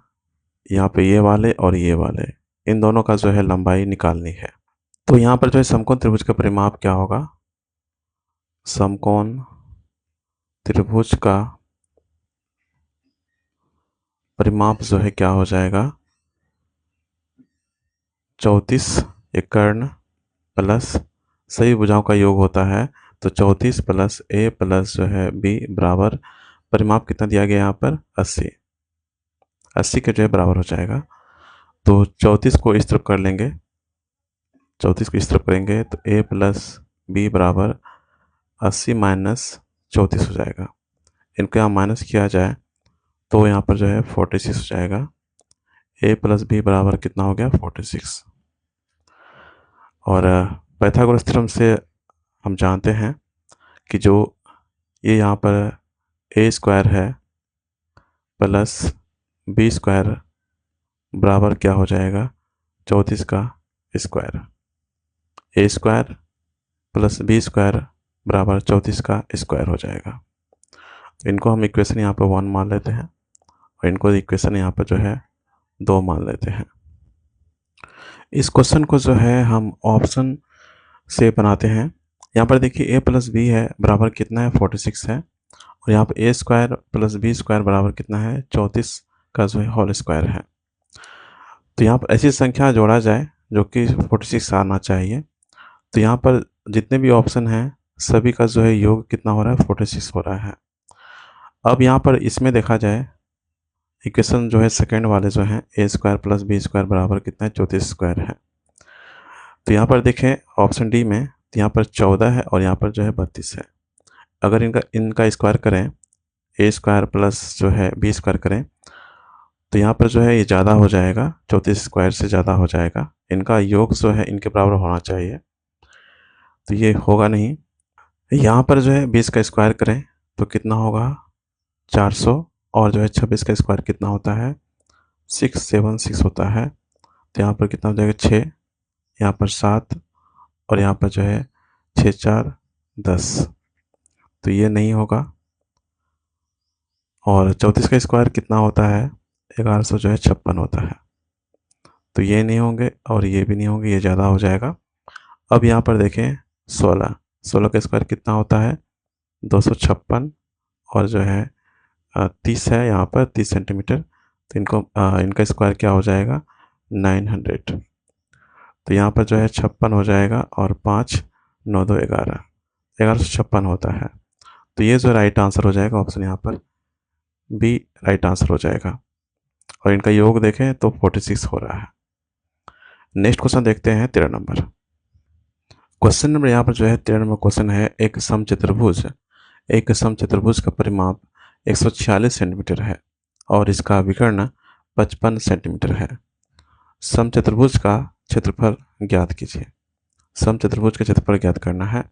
A: यहाँ पे ये वाले और ये वाले इन दोनों का जो है लंबाई निकालनी है। तो यहाँ पर जो है समकोण त्रिभुज का परिमाप क्या होगा, समकोण त्रिभुज का परिमाप जो है क्या हो जाएगा 34 एक कर्ण प्लस सभी भुजाओं का योग होता है, तो 34 प्लस ए प्लस जो है बी बराबर परिमाप कितना दिया गया यहाँ पर 80 के जो है बराबर हो जाएगा। तो 34 को इस तरफ कर लेंगे, 34 को इस तरफ करेंगे तो ए प्लस बी बराबर 80 माइनस 34 हो जाएगा। इनको यहाँ माइनस किया जाए तो यहाँ पर जो है 46 हो जाएगा। ए प्लस बी बराबर कितना हो गया 46। और पाइथागोरस थ्योरम से हम जानते हैं कि जो ये यहाँ पर ए स्क्वायर है प्लस बी स्क्वायर बराबर क्या हो जाएगा 34 का स्क्वायर, ए स्क्वायर प्लस बी स्क्वायर बराबर 34 का स्क्वायर हो जाएगा। तो इनको हम इक्वेशन यहाँ पर 1 मान लेते हैं और इनको इक्वेशन यहाँ पर जो है 2 मान लेते हैं। इस क्वेश्चन को जो है हम ऑप्शन से बनाते हैं। यहाँ पर देखिए a प्लस बी है बराबर कितना है 46 है, और यहाँ पर a square plus B square बराबर कितना है 34 का जो है होल स्क्वायर है। तो यहाँ पर ऐसी संख्या जोड़ा जाए जो कि 46 आना चाहिए। तो यहाँ पर जितने भी ऑप्शन हैं सभी का जो है योग कितना हो रहा है 46 हो रहा है। अब यहाँ पर इसमें देखा जाए इक्वेशन जो है सेकेंड वाले जो हैं a square plus B square बराबर कितना है 34 स्क्वायर है। तो यहाँ पर देखें ऑप्शन डी में, तो यहाँ पर 14 है और यहाँ पर जो है 32 है। अगर इनका स्क्वायर करें a स्क्वायर प्लस जो है बी स्क्वायर करें तो यहाँ पर जो है ये ज़्यादा हो जाएगा, 34 स्क्वायर से ज़्यादा हो जाएगा। इनका योग जो है इनके बराबर होना चाहिए, तो ये होगा नहीं। यहाँ पर जो है 20 का स्क्वायर करें तो कितना होगा 400, और जो है 26 का स्क्वायर कितना होता है 676 होता है। तो यहाँ पर कितना हो जाएगा 6, यहाँ पर 7 और यहाँ पर जो है 6 4 10, तो ये नहीं होगा। और 34 का स्क्वायर कितना होता है 1100 जो है 56 होता है, तो ये नहीं होंगे और ये भी नहीं होंगे, ये ज़्यादा हो जाएगा। अब यहाँ पर देखें 16 का स्क्वायर कितना होता है 256, और जो है 30 है यहाँ पर 30 सेंटीमीटर, तो इनका स्क्वायर क्या हो जाएगा 900। तो यहाँ पर जो है 56 हो जाएगा और 5 9 2 11, 1156 होता है। तो ये जो राइट आंसर हो जाएगा ऑप्शन यहाँ पर बी राइट आंसर हो जाएगा। और इनका योग देखें तो 46 हो रहा है। नेक्स्ट क्वेश्चन देखते हैं 13 नंबर। क्वेश्चन नंबर यहाँ पर जो है 13 नंबर क्वेश्चन है, एक समचतुर्भुज का परिमाप 146 सेंटीमीटर है और इसका विकर्ण 55 सेंटीमीटर है। समचतुर्भुज का क्षेत्रफल ज्ञात कीजिए। समचतुर्भुज का क्षेत्रफल ज्ञात करना है।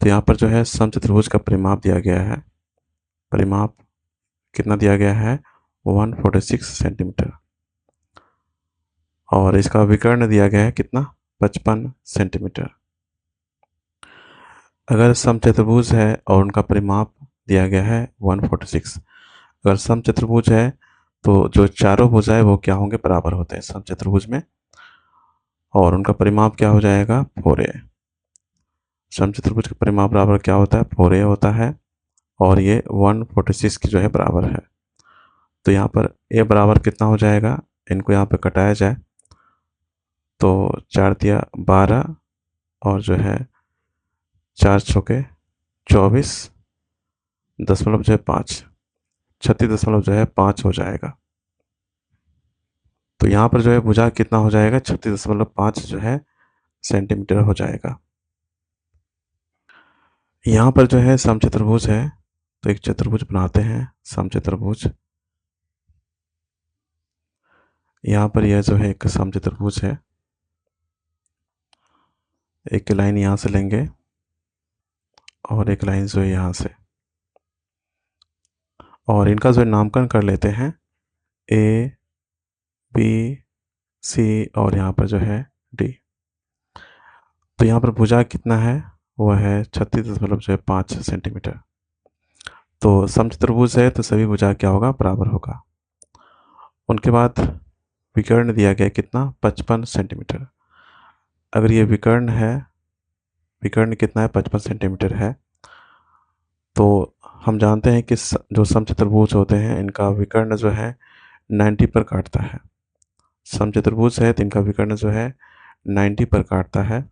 A: तो यहाँ पर जो है समचतुर्भुज का परिमाप दिया गया है, परिमाप कितना दिया गया है 146 सेंटीमीटर, और इसका विकर्ण दिया गया है कितना 55 सेंटीमीटर। अगर समचतुर्भुज है और उनका परिमाप दिया गया है 146, अगर समचतुर्भुज है तो जो चारों भुजाएं वो क्या होंगे बराबर होते हैं समचतुर्भुज में, और उनका परिमाप क्या हो जाएगा 4a। समचतुर्भुज का परिमाप बराबर क्या होता है 4a होता है, और ये 146 की जो है बराबर है। तो यहाँ पर a बराबर कितना हो जाएगा, इनको यहाँ पे कटाया जाए तो 4 दिया 12, और जो है 4 चौके 24 दशमलव जो है 5, 36.5 हो जाएगा। तो यहाँ पर जो है भुजा कितना हो जाएगा 36.5 जो है सेंटीमीटर हो जाएगा। यहाँ पर जो है समचतुर्भुज है, तो एक चतुर्भुज बनाते हैं समचतुर्भुज। यहाँ पर यह जो है एक समचतुर्भुज है, एक लाइन यहाँ से लेंगे और एक लाइन जो है यहाँ से, और इनका जो है नामकरण कर लेते हैं ए बी सी और यहाँ पर जो है डी। तो यहाँ पर भुजा कितना है वह है 36.5 सेंटीमीटर। तो समचतुर्भुज है तो सभी भुजा क्या होगा बराबर होगा। उनके बाद विकर्ण दिया गया कितना 55 सेंटीमीटर। अगर ये विकर्ण है, विकर्ण कितना है 55 सेंटीमीटर है, तो हम जानते हैं कि जो समचतुर्भुज होते हैं इनका विकर्ण जो है 90 पर काटता है। समचतुर्भुज है तो इनका विकर्ण जो है 90 पर काटता है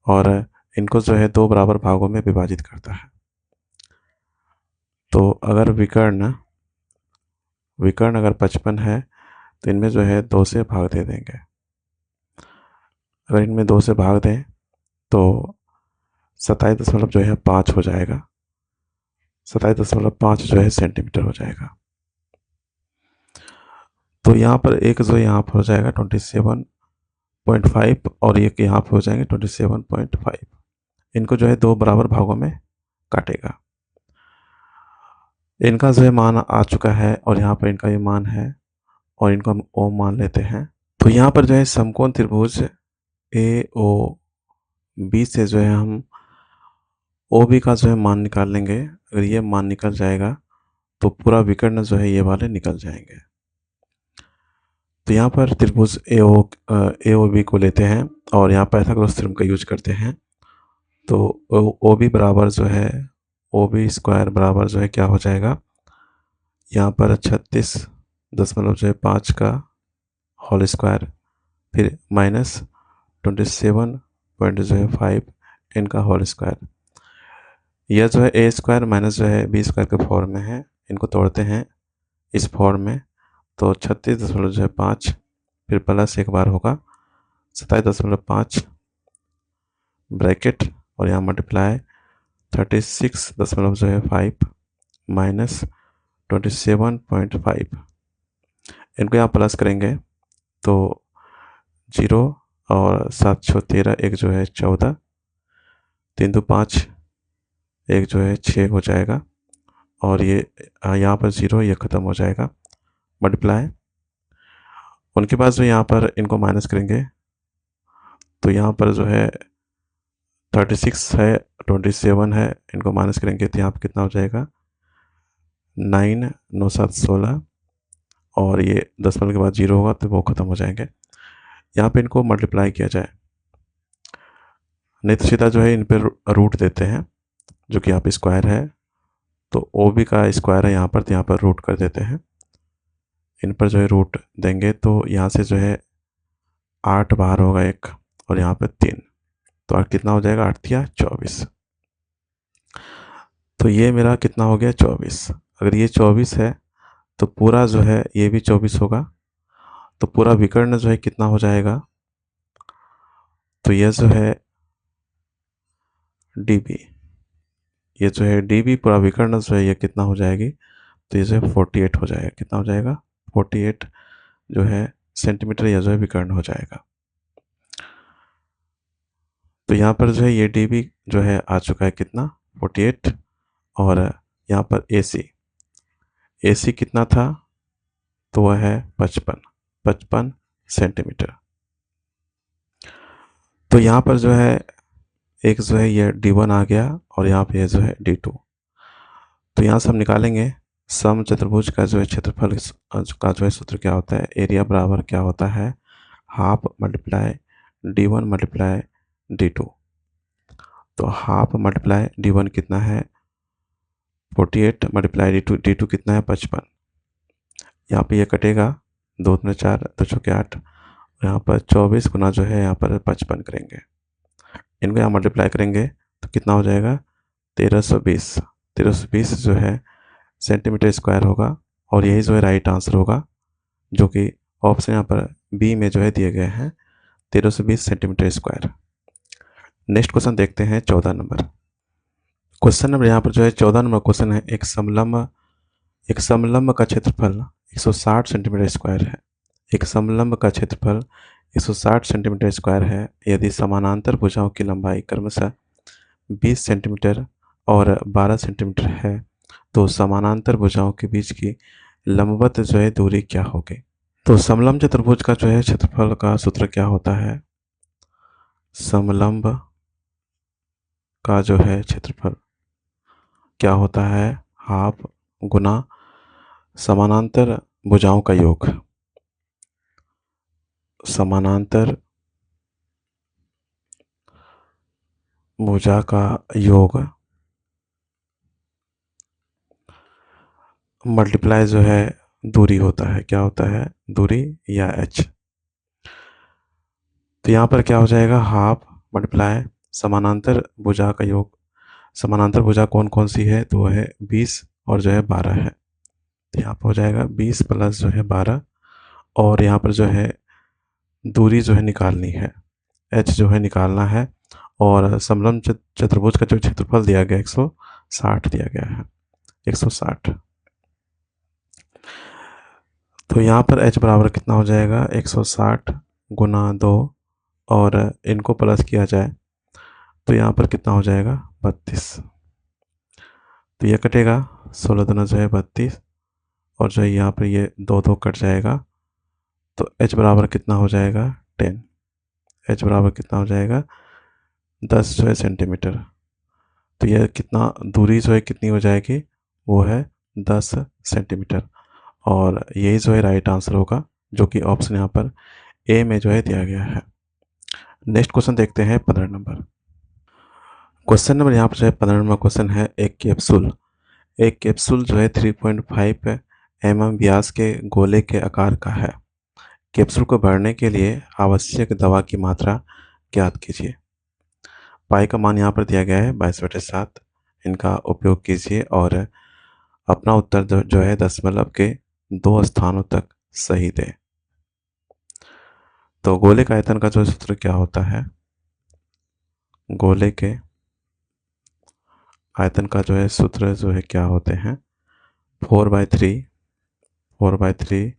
A: और इनको जो है 2 बराबर भागों में विभाजित करता है। तो अगर विकर्ण अगर 55 है तो इनमें जो है 2 से भाग दे देंगे। अगर इनमें 2 से भाग दें तो 27.5 हो जाएगा, 27.5 जो है सेंटीमीटर हो जाएगा। तो यहाँ पर एक जो यहाँ पर हो जाएगा 27.5 और एक यहाँ पर हो जाएंगे 27.5। इनको जो है 2 बराबर भागों में काटेगा। इनका जो है मान आ चुका है और यहाँ पर इनका ये मान है और इनको हम ओ मान लेते हैं। तो यहाँ पर जो है समकोण त्रिभुज ए ओ बी से जो है हम ओ बी का जो है मान निकाल लेंगे। अगर ये मान निकल जाएगा तो पूरा विकर्ण जो है ये वाले निकल जाएंगे। तो यहाँ पर त्रिभुज ए ओ बी को लेते हैं और यहाँ पाइथागोरस थ्योरम का यूज करते हैं। तो ओ बी बराबर जो है ओ बी स्क्वायर बराबर जो है क्या हो जाएगा, यहाँ पर 36.5 का होल स्क्वायर, फिर माइनस 27.5 इनका होल स्क्वायर। यह जो है ए स्क्वायर माइनस जो है बी स्क्वायर के फॉर्म में है, इनको तोड़ते हैं इस फॉर्म में। तो 36.5 फिर प्लस एक बार होगा 27.5 ब्रैकेट और यहाँ मल्टीप्लाई 36.5 माइनस 27.5, इनको यहाँ प्लस करेंगे तो 0 और 7 6 13, एक जो है 14, 3 2 5, एक जो है 6 हो जाएगा और ये यहाँ पर 0 ये ख़त्म हो जाएगा मल्टीप्लाई। उनके पास जो यहाँ पर इनको माइनस करेंगे तो यहाँ पर जो है 36 है 27 है, इनको माइनस करेंगे तो यहाँ पर कितना हो जाएगा 9 9 7 16 और ये दशमलव के बाद 0 होगा तो वो ख़त्म हो जाएंगे। यहाँ पे इनको मल्टीप्लाई किया जाए, नहीं तो सीधा जो है इन पर रूट देते हैं जो कि यहाँ पे स्क्वायर है। तो ओ बी का स्क्वायर है यहाँ पर, तो यहाँ पर रूट कर देते हैं। इन पर जो है रूट देंगे तो यहाँ से जो है 8 बाहर होगा एक और यहाँ पर 3, तो 8 कितना हो जाएगा 8 या 24। तो ये मेरा कितना हो गया 24। अगर ये 24 है तो पूरा जो है ये भी 24 होगा, तो पूरा विकर्ण जो है कितना हो जाएगा, तो ये जो है डी बी, ये जो है डी बी पूरा विकर्ण जो है ये कितना हो जाएगी, तो ये जो है 48 हो जाएगा। कितना हो जाएगा 48 जो है सेंटीमीटर या जो है विकर्ण हो जाएगा। तो यहाँ पर जो है ये डी बी जो है आ चुका है कितना 48, और यहाँ पर ए सी कितना था, तो वह है 55 सेंटीमीटर। तो यहाँ पर जो है एक जो है ये D1 आ गया और यहाँ पे जो है D2। तो यहाँ से हम निकालेंगे सम चतुर्भुज का जो है क्षेत्रफल का जो है सूत्र क्या होता है, एरिया बराबर क्या होता है half multiply D1 multiply D2। तो हाफ मल्टीप्लाई D1 कितना है 48 मल्टीप्लाई D2 कितना है 55। यहाँ पे ये कटेगा 2 3 4 2 चौके 8, यहाँ पर 24 गुना जो है यहाँ पर 55 करेंगे, इनको यहाँ मल्टीप्लाई करेंगे तो कितना हो जाएगा 1320 जो है सेंटीमीटर स्क्वायर होगा, और यही जो है राइट आंसर होगा जो कि ऑप्शन यहाँ पर बी में जो है दिए गए हैं 1320 सेंटीमीटर स्क्वायर। नेक्स्ट क्वेश्चन देखते हैं 14 नंबर क्वेश्चन। नंबर यहाँ पर जो है 14 नंबर क्वेश्चन है, एक समलंब का क्षेत्रफल 160 सेंटीमीटर स्क्वायर है। एक समलंब का क्षेत्रफल 160 सेंटीमीटर स्क्वायर है। यदि समानांतर भुजाओं की लंबाई क्रमशः 20 सेंटीमीटर और 12 सेंटीमीटर है तो समानांतर भुजाओं के बीच की लंबवत जो है दूरी क्या होगी। तो समलंब चतुर्भुज का जो है क्षेत्रफल का सूत्र क्या होता है, समलंब का जो है क्षेत्रफल क्या होता है हाफ गुना समानांतर भुजाओं का योग, समानांतर भुजा का योग मल्टीप्लाई जो है दूरी होता है, क्या होता है दूरी या h। तो यहाँ पर क्या हो जाएगा हाफ मल्टीप्लाई समानांतर भुजा का योग। समानांतर भुजा कौन कौन सी है, तो वह है 20 और जो है 12 है। तो यहाँ पर हो जाएगा 20 प्लस जो है 12, और यहाँ पर जो है दूरी जो है निकालनी है, h जो है निकालना है, और समलंब चतुर्भुज का जो क्षेत्रफल दिया गया 160 दिया गया है 160। तो यहाँ पर h बराबर कितना हो जाएगा 160 गुना 2, और इनको प्लस किया जाए तो यहाँ पर कितना हो जाएगा 32। तो यह कटेगा 16 दूना जो है 32, और जो है यहाँ पर ये 2 2 कट जाएगा, तो h बराबर कितना हो जाएगा 10। h बराबर कितना हो जाएगा 10 जो है सेंटीमीटर। तो यह कितना दूरी जो है कितनी हो जाएगी, वो है 10 सेंटीमीटर। और यही जो है राइट आंसर होगा, जो कि ऑप्शन यहाँ पर ए में जो है दिया गया है। नेक्स्ट क्वेश्चन देखते हैं 15 नंबर। क्वेश्चन नंबर यहाँ पर जो है 15 नंबर क्वेश्चन है, एक कैप्सूल जो है 3.5 mm व्यास के गोले के आकार का है। कैप्सूल को भरने के लिए आवश्यक दवा की मात्रा ज्ञात कीजिए। पाई का मान यहाँ पर दिया गया है 22/7। इनका उपयोग कीजिए और अपना उत्तर जो है दशमलव के 2 स्थानों तक सही दें। तो गोले का आयतन का जो सूत्र क्या होता है, गोले के आयतन का जो है सूत्र जो है क्या होते हैं, 4/3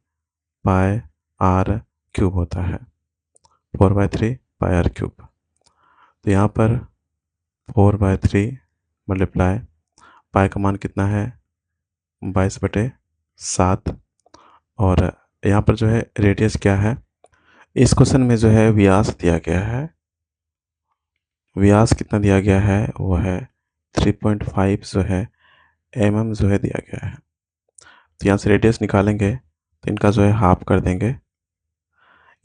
A: पाई आर क्यूब होता है, 4/3 पाई आर क्यूब। तो यहाँ पर 4/3 मल्टीप्लाई पाई का मान कितना है 22/7, और यहाँ पर जो है रेडियस क्या है, इस क्वेश्चन में जो है व्यास दिया गया है, व्यास कितना दिया गया है, वो है 3.5 जो है mm जो है दिया गया है। तो यहाँ से रेडियस निकालेंगे तो इनका जो है हाफ कर देंगे,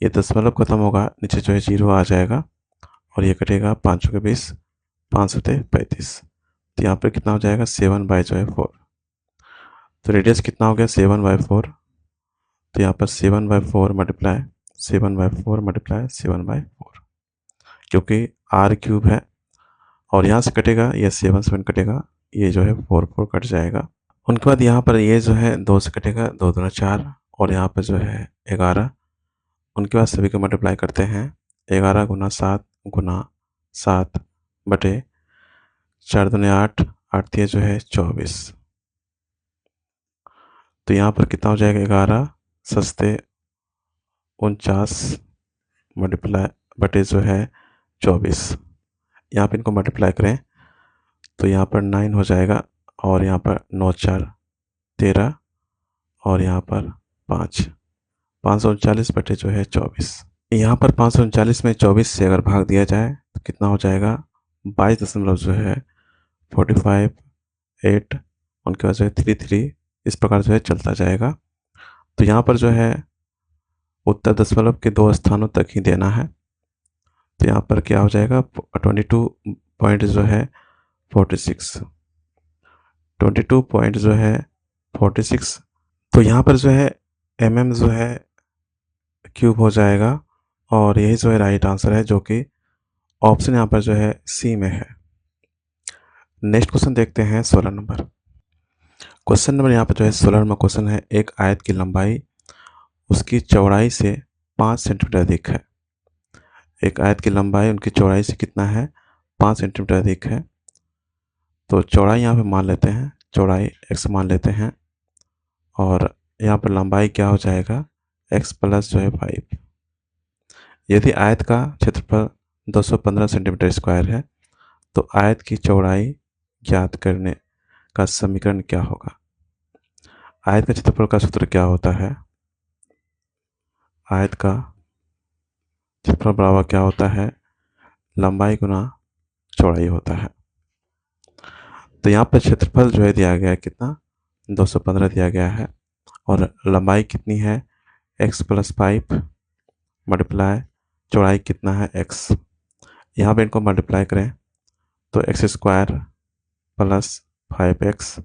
A: ये दशमलव खत्म होगा, नीचे जो है 0 आ जाएगा और ये कटेगा 5 के 20, 5×35। तो यहाँ पर कितना हो जाएगा 7/4। तो रेडियस कितना हो गया 7/4। तो यहाँ पर 7/4 मल्टीप्लाई 7/4 क्योंकि आर क्यूब है और यहाँ से कटेगा, ये 7 कटेगा, ये जो है 4 कट जाएगा। उनके बाद यहाँ पर ये जो है 2 से कटेगा, 2 दूना 4 और यहाँ पर जो है 11। उनके बाद सभी को मल्टीप्लाई करते हैं, 11 × 7 × 7 बटे 4 दूने 8, 8 जो है 24। तो यहाँ पर कितना हो जाएगा 11 सस्ते 49 मल्टीप्लाई बटे जो है 24। यहाँ पर इनको मल्टीप्लाई करें तो यहाँ पर 9 हो जाएगा और यहाँ पर 9 4 13 और यहाँ पर 539 बटे जो है 24। यहाँ पर 539 में 24 से अगर भाग दिया जाए तो कितना हो जाएगा 22 दशमलव जो है 45 8, उनके बाद जो है 33, इस प्रकार जो है चलता जाएगा। तो यहाँ पर जो है उत्तर दशमलव के 2 स्थानों तक ही देना है। तो यहाँ पर क्या हो जाएगा 22 पॉइंट जो है 46, 22 पॉइंट जो है 46। तो यहाँ पर जो है mm जो है क्यूब हो जाएगा और यही जो है राइट आंसर है, जो कि ऑप्शन यहाँ पर जो है सी में है। नेक्स्ट क्वेश्चन देखते हैं 16 नंबर। क्वेश्चन नंबर यहाँ पर जो है 16 नंबर क्वेश्चन है, एक आयत की लंबाई उसकी चौड़ाई से 5 सेंटीमीटर अधिक है। एक आयत की लंबाई उनकी चौड़ाई से कितना है 5 सेंटीमीटर अधिक है। तो चौड़ाई यहाँ पे मान लेते हैं, चौड़ाई x मान लेते हैं और यहाँ पर लंबाई क्या हो जाएगा x प्लस जो है 5। यदि आयत का क्षेत्रफल 215 सेंटीमीटर स्क्वायर है तो आयत की चौड़ाई ज्ञात करने का समीकरण क्या होगा। आयत का क्षेत्रफल का सूत्र क्या होता है, आयत का क्षेत्रफल बराबर क्या होता है लंबाई गुना चौड़ाई होता है। तो यहाँ पर क्षेत्रफल जो है दिया गया है कितना 215 दिया गया है और लंबाई कितनी है x प्लस 5 मल्टीप्लाई चौड़ाई कितना है x। यहाँ पे इनको मल्टीप्लाई करें तो x² प्लस 5x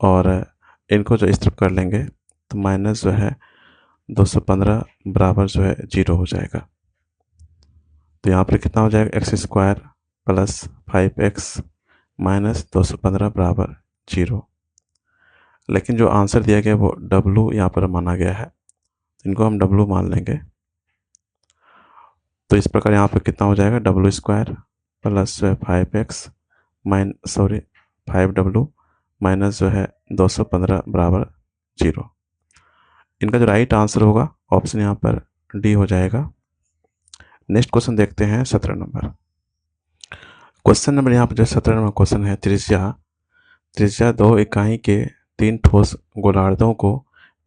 A: और इनको जो इस तरफ कर लेंगे तो माइनस जो है 215 बराबर जो है 0 हो जाएगा। तो यहाँ पर कितना हो जाएगा x² प्लस 5x माइनस 215 बराबर 0। लेकिन जो आंसर दिया गया वो w यहाँ पर माना गया है, इनको हम w मान लेंगे। तो इस प्रकार यहाँ पर कितना हो जाएगा w² प्लस जो है 5x 5w माइनस जो है 215 बराबर 0। इनका जो राइट आंसर होगा ऑप्शन यहाँ पर डी हो जाएगा। नेक्स्ट क्वेश्चन देखते हैं 17 नंबर। क्वेश्चन नंबर यहाँ पर जो 17 नंबर क्वेश्चन है, त्रिज्या 2 इकाई के 3 ठोस गोलार्धों को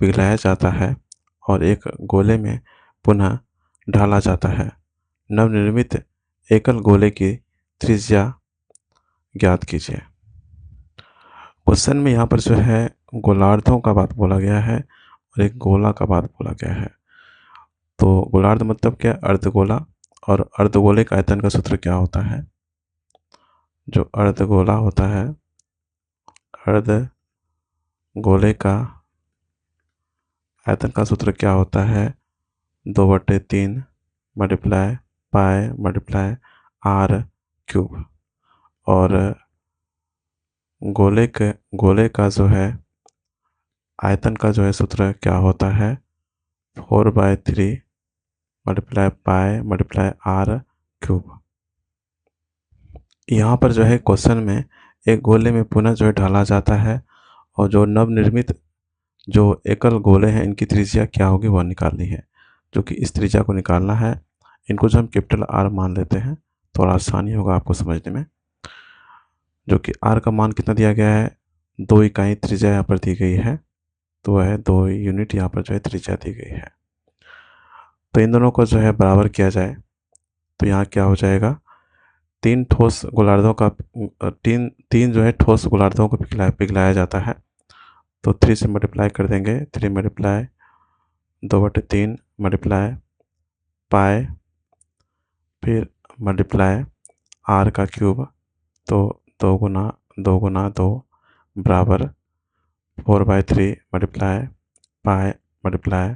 A: पिघलाया जाता है और एक गोले में पुनः ढाला जाता है। नवनिर्मित एकल गोले की त्रिज्या ज्ञात कीजिए। क्वेश्चन में यहाँ पर जो है गोलार्धों का बात बोला गया है और एक गोला का बात बोला गया है। तो गोलार्ध मतलब क्या, अर्धगोला, और अर्धगोले का आयतन का सूत्र क्या होता है? जो अर्धगोला होता है, अर्धगोले का आयतन का सूत्र क्या होता है? 2/3 multiply pi multiply R cube. और गोले का जो है आयतन का जो है सूत्र क्या होता है? 4/3 multiply pi multiply R cube. यहाँ पर जो है क्वेश्चन में एक गोले में पुनः जो है ढाला जाता है, और जो नवनिर्मित जो एकल गोले हैं इनकी त्रिज्या क्या होगी वह निकालनी है। जो कि इस त्रिज्या को निकालना है, इनको जो हम कैपिटल आर मान लेते हैं, थोड़ा आसानी होगा आपको समझने में। जो कि आर का मान कितना दिया गया है? 2 इकाई त्रिज्या यहाँ पर दी गई है, तो वह 2 यूनिट यहाँ पर जो है त्रिज्या दी गई है। तो इन दोनों को जो है बराबर किया जाए तो यहाँ क्या हो जाएगा? तीन ठोस गोलार्धों का तीन तीन जो है ठोस गोलार्धों को पिघलाया जाता है। तो 3 से मल्टीप्लाई कर देंगे, 3 मल्टीप्लाई 2/3 मल्टीप्लाई पाई, फिर मल्टीप्लाई आर का क्यूब। तो 2 बराबर 4/3 multiply pi multiply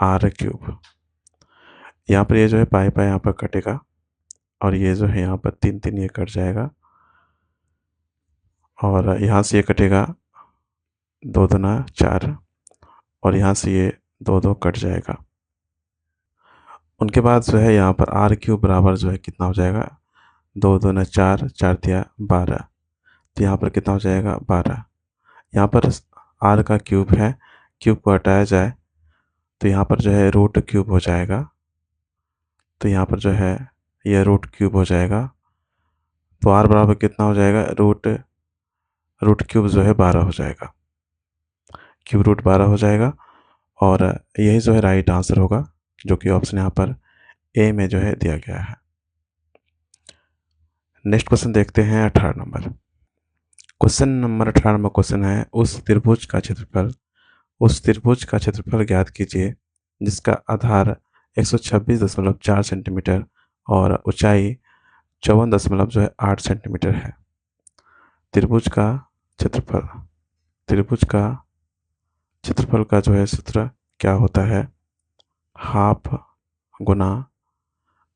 A: R cube. यहाँ पर ये जो है पाई पाई यहाँ पर कटेगा, और ये जो है यहाँ पर 3 ये कट जाएगा, और यहाँ से ये कटेगा 2×4, और यहाँ से ये 2 कट जाएगा। उनके बाद जो है यहाँ पर आर क्यूब बराबर जो है कितना हो जाएगा? 2×4, 4 दिया 12, तो यहाँ पर कितना हो जाएगा? 12। यहाँ पर आर का क्यूब है, क्यूब को हटाया जाए तो यहाँ पर जो है रूट क्यूब हो जाएगा। तो यहाँ पर जो है यह रूट क्यूब हो जाएगा, तो आर बराबर कितना हो जाएगा? रूट क्यूब जो है 12 हो जाएगा, क्यूब रूट 12 हो जाएगा। और यही जो है राइट आंसर होगा, जो कि ऑप्शन यहाँ पर ए में जो है दिया गया है। नेक्स्ट क्वेश्चन देखते हैं 18 number. Question number 18 number question है, उस त्रिभुज का क्षेत्रफल ज्ञात कीजिए जिसका आधार 126.4 सेंटीमीटर और ऊंचाई 54.8 सेंटीमीटर है। त्रिभुज का क्षेत्रफल का जो है सूत्र क्या होता है? हाफ गुना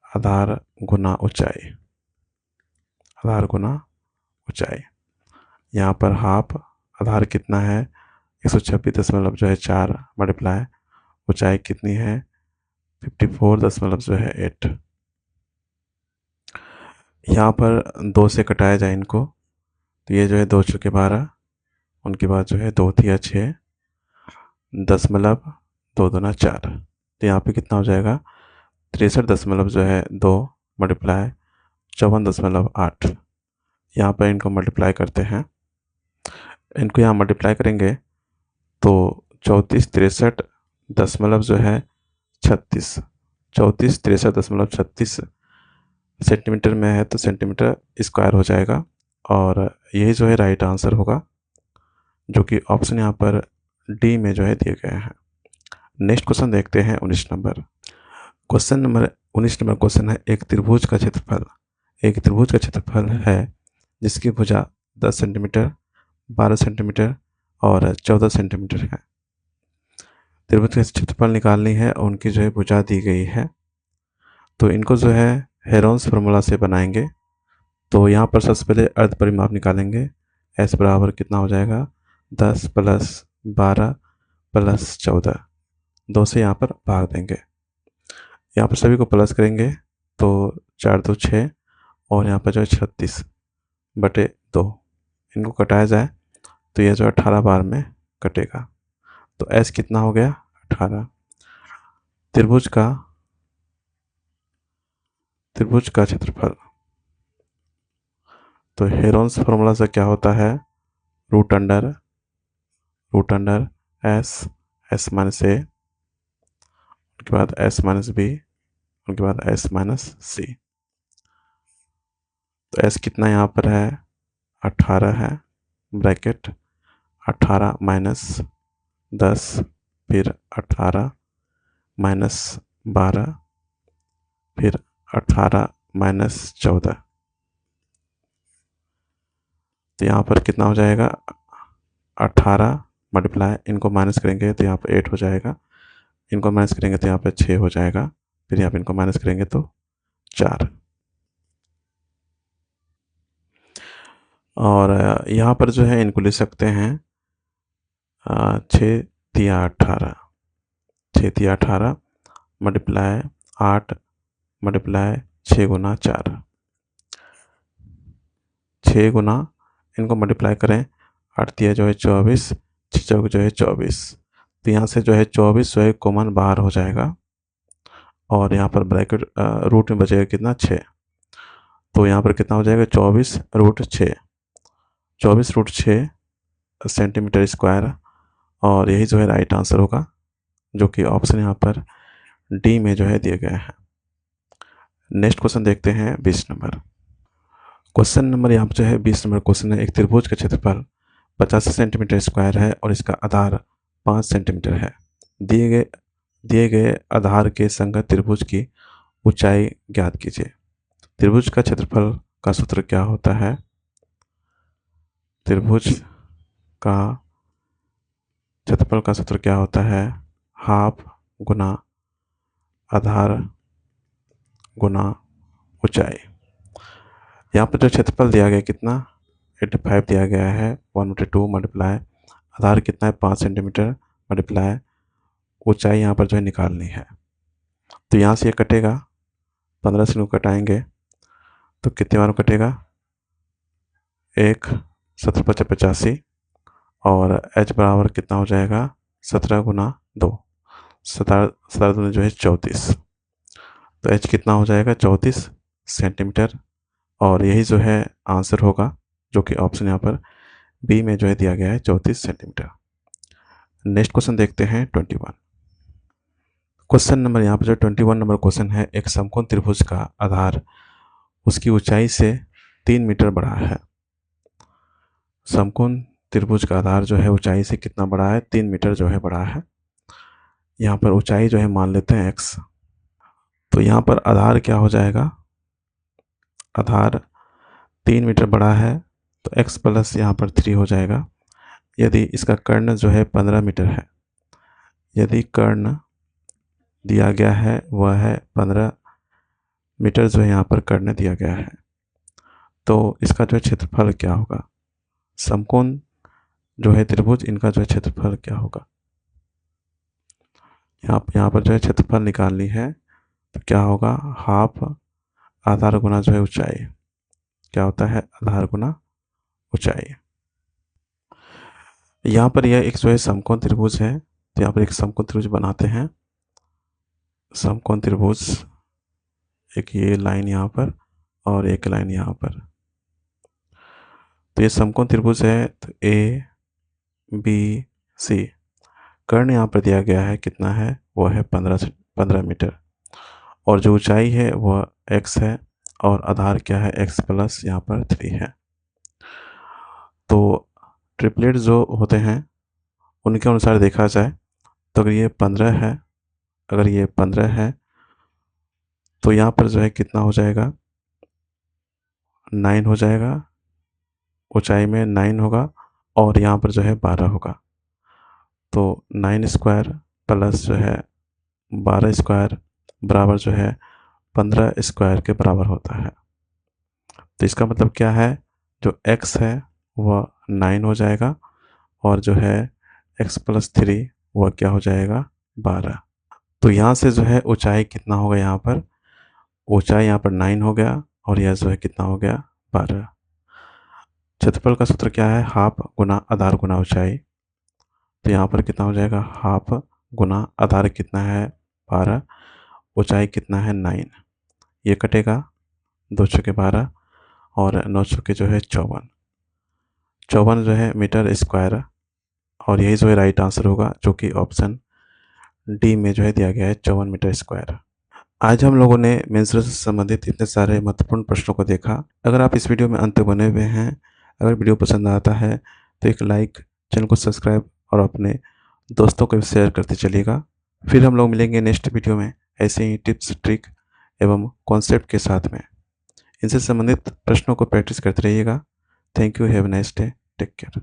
A: आधार गुना ऊंचाई, आधार गुना ऊंचाई। यहाँ पर हाफ आधार कितना है? 126.4 मल्टीप्लाई ऊंचाई कितनी है? 54.8। यहाँ पर 2 से कटाया जाए इनको, तो ये जो है 2 चौके 12, उनके बाद जो है 2 तिया 6, 10.2×4। तो यहाँ पे कितना हो जाएगा? 63 जो है 2 मल्टीप्लाई 54.8। यहाँ पर इनको मल्टीप्लाई करते हैं, इनको यहाँ मल्टीप्लाई करेंगे तो 34 63 जो है 36, 34 63.36 सेंटीमीटर में है, तो सेंटीमीटर स्क्वायर हो जाएगा, और यही जो है राइट आंसर होगा, जो कि ऑप्शन यहाँ पर डी में जो है दिए गए हैं। नेक्स्ट क्वेश्चन देखते हैं 19 number. Question number 19 number question है, एक त्रिभुज का क्षेत्रफल है जिसकी भुजा 10 सेंटीमीटर, 12 सेंटीमीटर और 14 सेंटीमीटर है। त्रिभुज का क्षेत्रफल निकालनी है और उनकी जो है भुजा दी गई है। तो इनको जो है हेरोन्स फार्मूला से बनाएंगे। तो यहाँ पर सबसे पहले अर्ध परिमाप निकालेंगे। एस बराबर कितना हो जाएगा? 10 + 12 + 14, 2 से यहाँ पर भाग देंगे। यहाँ पर सभी को प्लस करेंगे तो 4 2 6, और यहाँ पर जो है 36/2। इनको कटाया जाए तो यह जो 18 बार में कटेगा। तो एस कितना हो गया? 18। त्रिभुज का क्षेत्रफल, तो हेरोन्स फार्मूला से क्या होता है? रूट अंडर एस माइनस ए, उनके बाद एस माइनस बी, उनके बाद एस माइनस सी। तो एस कितना यहाँ पर है? 18 है, ब्रैकेट 18 माइनस 10, फिर 18 माइनस 12, फिर 18 माइनस 14। तो यहाँ पर कितना हो जाएगा, 18 मल्टीप्लाई, इनको माइनस करेंगे तो यहाँ पर 8 हो जाएगा, इनको माइनस करेंगे तो यहाँ पर 6 हो जाएगा, फिर यहाँ पर इनको माइनस करेंगे तो 4। और यहाँ पर जो है इनको लिख सकते हैं 6 तिया 18, 6 तिया 18 मल्टीप्लाई 8 मल्टीप्लाई 6 गुना 4, 6 गुना, इनको मल्टीप्लाई करें, 8 तिया जो है 24, 6 चौक जो है 24। तो यहाँ से जो है 24 जो है कॉमन बाहर हो जाएगा, और यहाँ पर ब्रैकेट रूट में बचेगा कितना, 6। तो यहाँ पर कितना हो जाएगा, 24 रूट 6, 24 रूट 6 सेंटीमीटर स्क्वायर, और यही जो है राइट आंसर होगा, जो कि ऑप्शन यहाँ पर डी में जो है दिए गए हैं। नेक्स्ट क्वेश्चन देखते हैं 20 नंबर। क्वेश्चन नंबर यहाँ पर जो है 20 नंबर क्वेश्चन है, एक त्रिभुज का क्षेत्रफल 85 सेंटीमीटर स्क्वायर है और इसका आधार 5 सेंटीमीटर है। दिए गए आधार के संगत त्रिभुज की ऊंचाई ज्ञात कीजिए। त्रिभुज का क्षेत्रफल का सूत्र क्या होता है? त्रिभुज का क्षेत्रफल का सूत्र क्या होता है? हाफ गुना आधार गुना ऊंचाई। यहाँ पर जो क्षेत्रफल दिया गया कितना, 85 दिया गया है, 1/2 मल्टीप्लाई आधार कितना है 5 सेंटीमीटर मल्टीप्लाई ऊंचाई यहाँ पर जो है निकालनी है। तो यहाँ से ये कटेगा, 15 से कटाएंगे तो कितने बार कटेगा, 1 17 5 85, और h बराबर कितना हो जाएगा, 17 गुना 2, 17 दूनी जो है 34। तो h कितना हो जाएगा, 34 सेंटीमीटर, और यही जो है आंसर होगा, जो कि ऑप्शन यहाँ पर बी में जो है दिया गया है, 34 सेंटीमीटर। नेक्स्ट क्वेश्चन देखते हैं 21। क्वेश्चन नंबर यहाँ पर जो 21 नंबर क्वेश्चन है, एक समकोण त्रिभुज का आधार उसकी ऊंचाई से 3 मीटर बड़ा है। समकोण त्रिभुज का आधार जो है ऊंचाई से कितना बड़ा है, 3 मीटर जो है बड़ा है। यहाँ पर ऊंचाई जो है मान लेते हैं x। तो यहाँ पर आधार क्या हो जाएगा, आधार 3 मीटर बड़ा है तो x प्लस यहाँ पर 3 हो जाएगा। यदि इसका कर्ण जो है 15 मीटर है, यदि कर्ण दिया गया है वह है 15 मीटर, जो है यहाँ पर कर्ण दिया गया है, तो इसका जो है क्षेत्रफल क्या होगा, समकोण जो है त्रिभुज, इनका जो है क्षेत्रफल क्या होगा। यहाँ पर जो है क्षेत्रफल निकालनी है, तो क्या होगा, हाफ आधार गुना जो है ऊंचाई, क्या होता है, आधार गुना ऊंचाई। यहाँ पर यह एक जो है समकोण त्रिभुज है, तो यहाँ पर एक समकोण त्रिभुज बनाते हैं। समकोण त्रिभुज, एक ये लाइन यहाँ पर और एक लाइन यहाँ पर, तो ये समकोण त्रिभुज है। तो ए बी सी, कर्ण यहाँ पर दिया गया है कितना है, वह है 15 मीटर, और जो ऊंचाई है वह x है, और आधार क्या है, x प्लस यहाँ पर 3 है। तो ट्रिपलेट जो होते हैं उनके अनुसार देखा जाए तो अगर ये 15 है, अगर ये 15 है तो यहाँ पर जो है कितना हो जाएगा, 9 हो जाएगा, ऊंचाई में 9 होगा, और यहाँ पर जो है 12 होगा। तो 9 स्क्वायर प्लस जो है 12 स्क्वायर बराबर जो है 15 स्क्वायर के बराबर होता है। तो इसका मतलब क्या है, जो x है वह 9 हो जाएगा, और जो है x प्लस 3 वह क्या हो जाएगा, 12। तो यहाँ से जो है ऊंचाई कितना होगा, यहाँ पर ऊंचाई यहाँ पर 9 हो गया, और यह जो है कितना हो गया, 12। क्षेत्रफल का सूत्र क्या है, हाफ गुना आधार गुना ऊंचाई। तो यहाँ पर कितना हो जाएगा, हाफ गुना आधार कितना है, 12, ऊंचाई कितना है, 9। ये कटेगा, 2 चौके 12 और 9 चौके जो है 54 जो है मीटर स्क्वायर, और यही जो है राइट आंसर होगा, जो कि ऑप्शन डी में जो है दिया गया है, 54 मीटर स्क्वायर। आज हम लोगों ने मेंसुरेशन से संबंधित इतने सारे महत्वपूर्ण प्रश्नों को देखा। अगर आप इस वीडियो में अंत तक बने हुए हैं अगर वीडियो पसंद आता है तो एक लाइक, चैनल को सब्सक्राइब और अपने दोस्तों को भी शेयर करते चलिएगा। फिर हम लोग मिलेंगे नेक्स्ट वीडियो में ऐसे ही टिप्स, ट्रिक एवं कॉन्सेप्ट के साथ में। इनसे संबंधित प्रश्नों को प्रैक्टिस करते रहिएगा। Thank you, have a nice day, take care.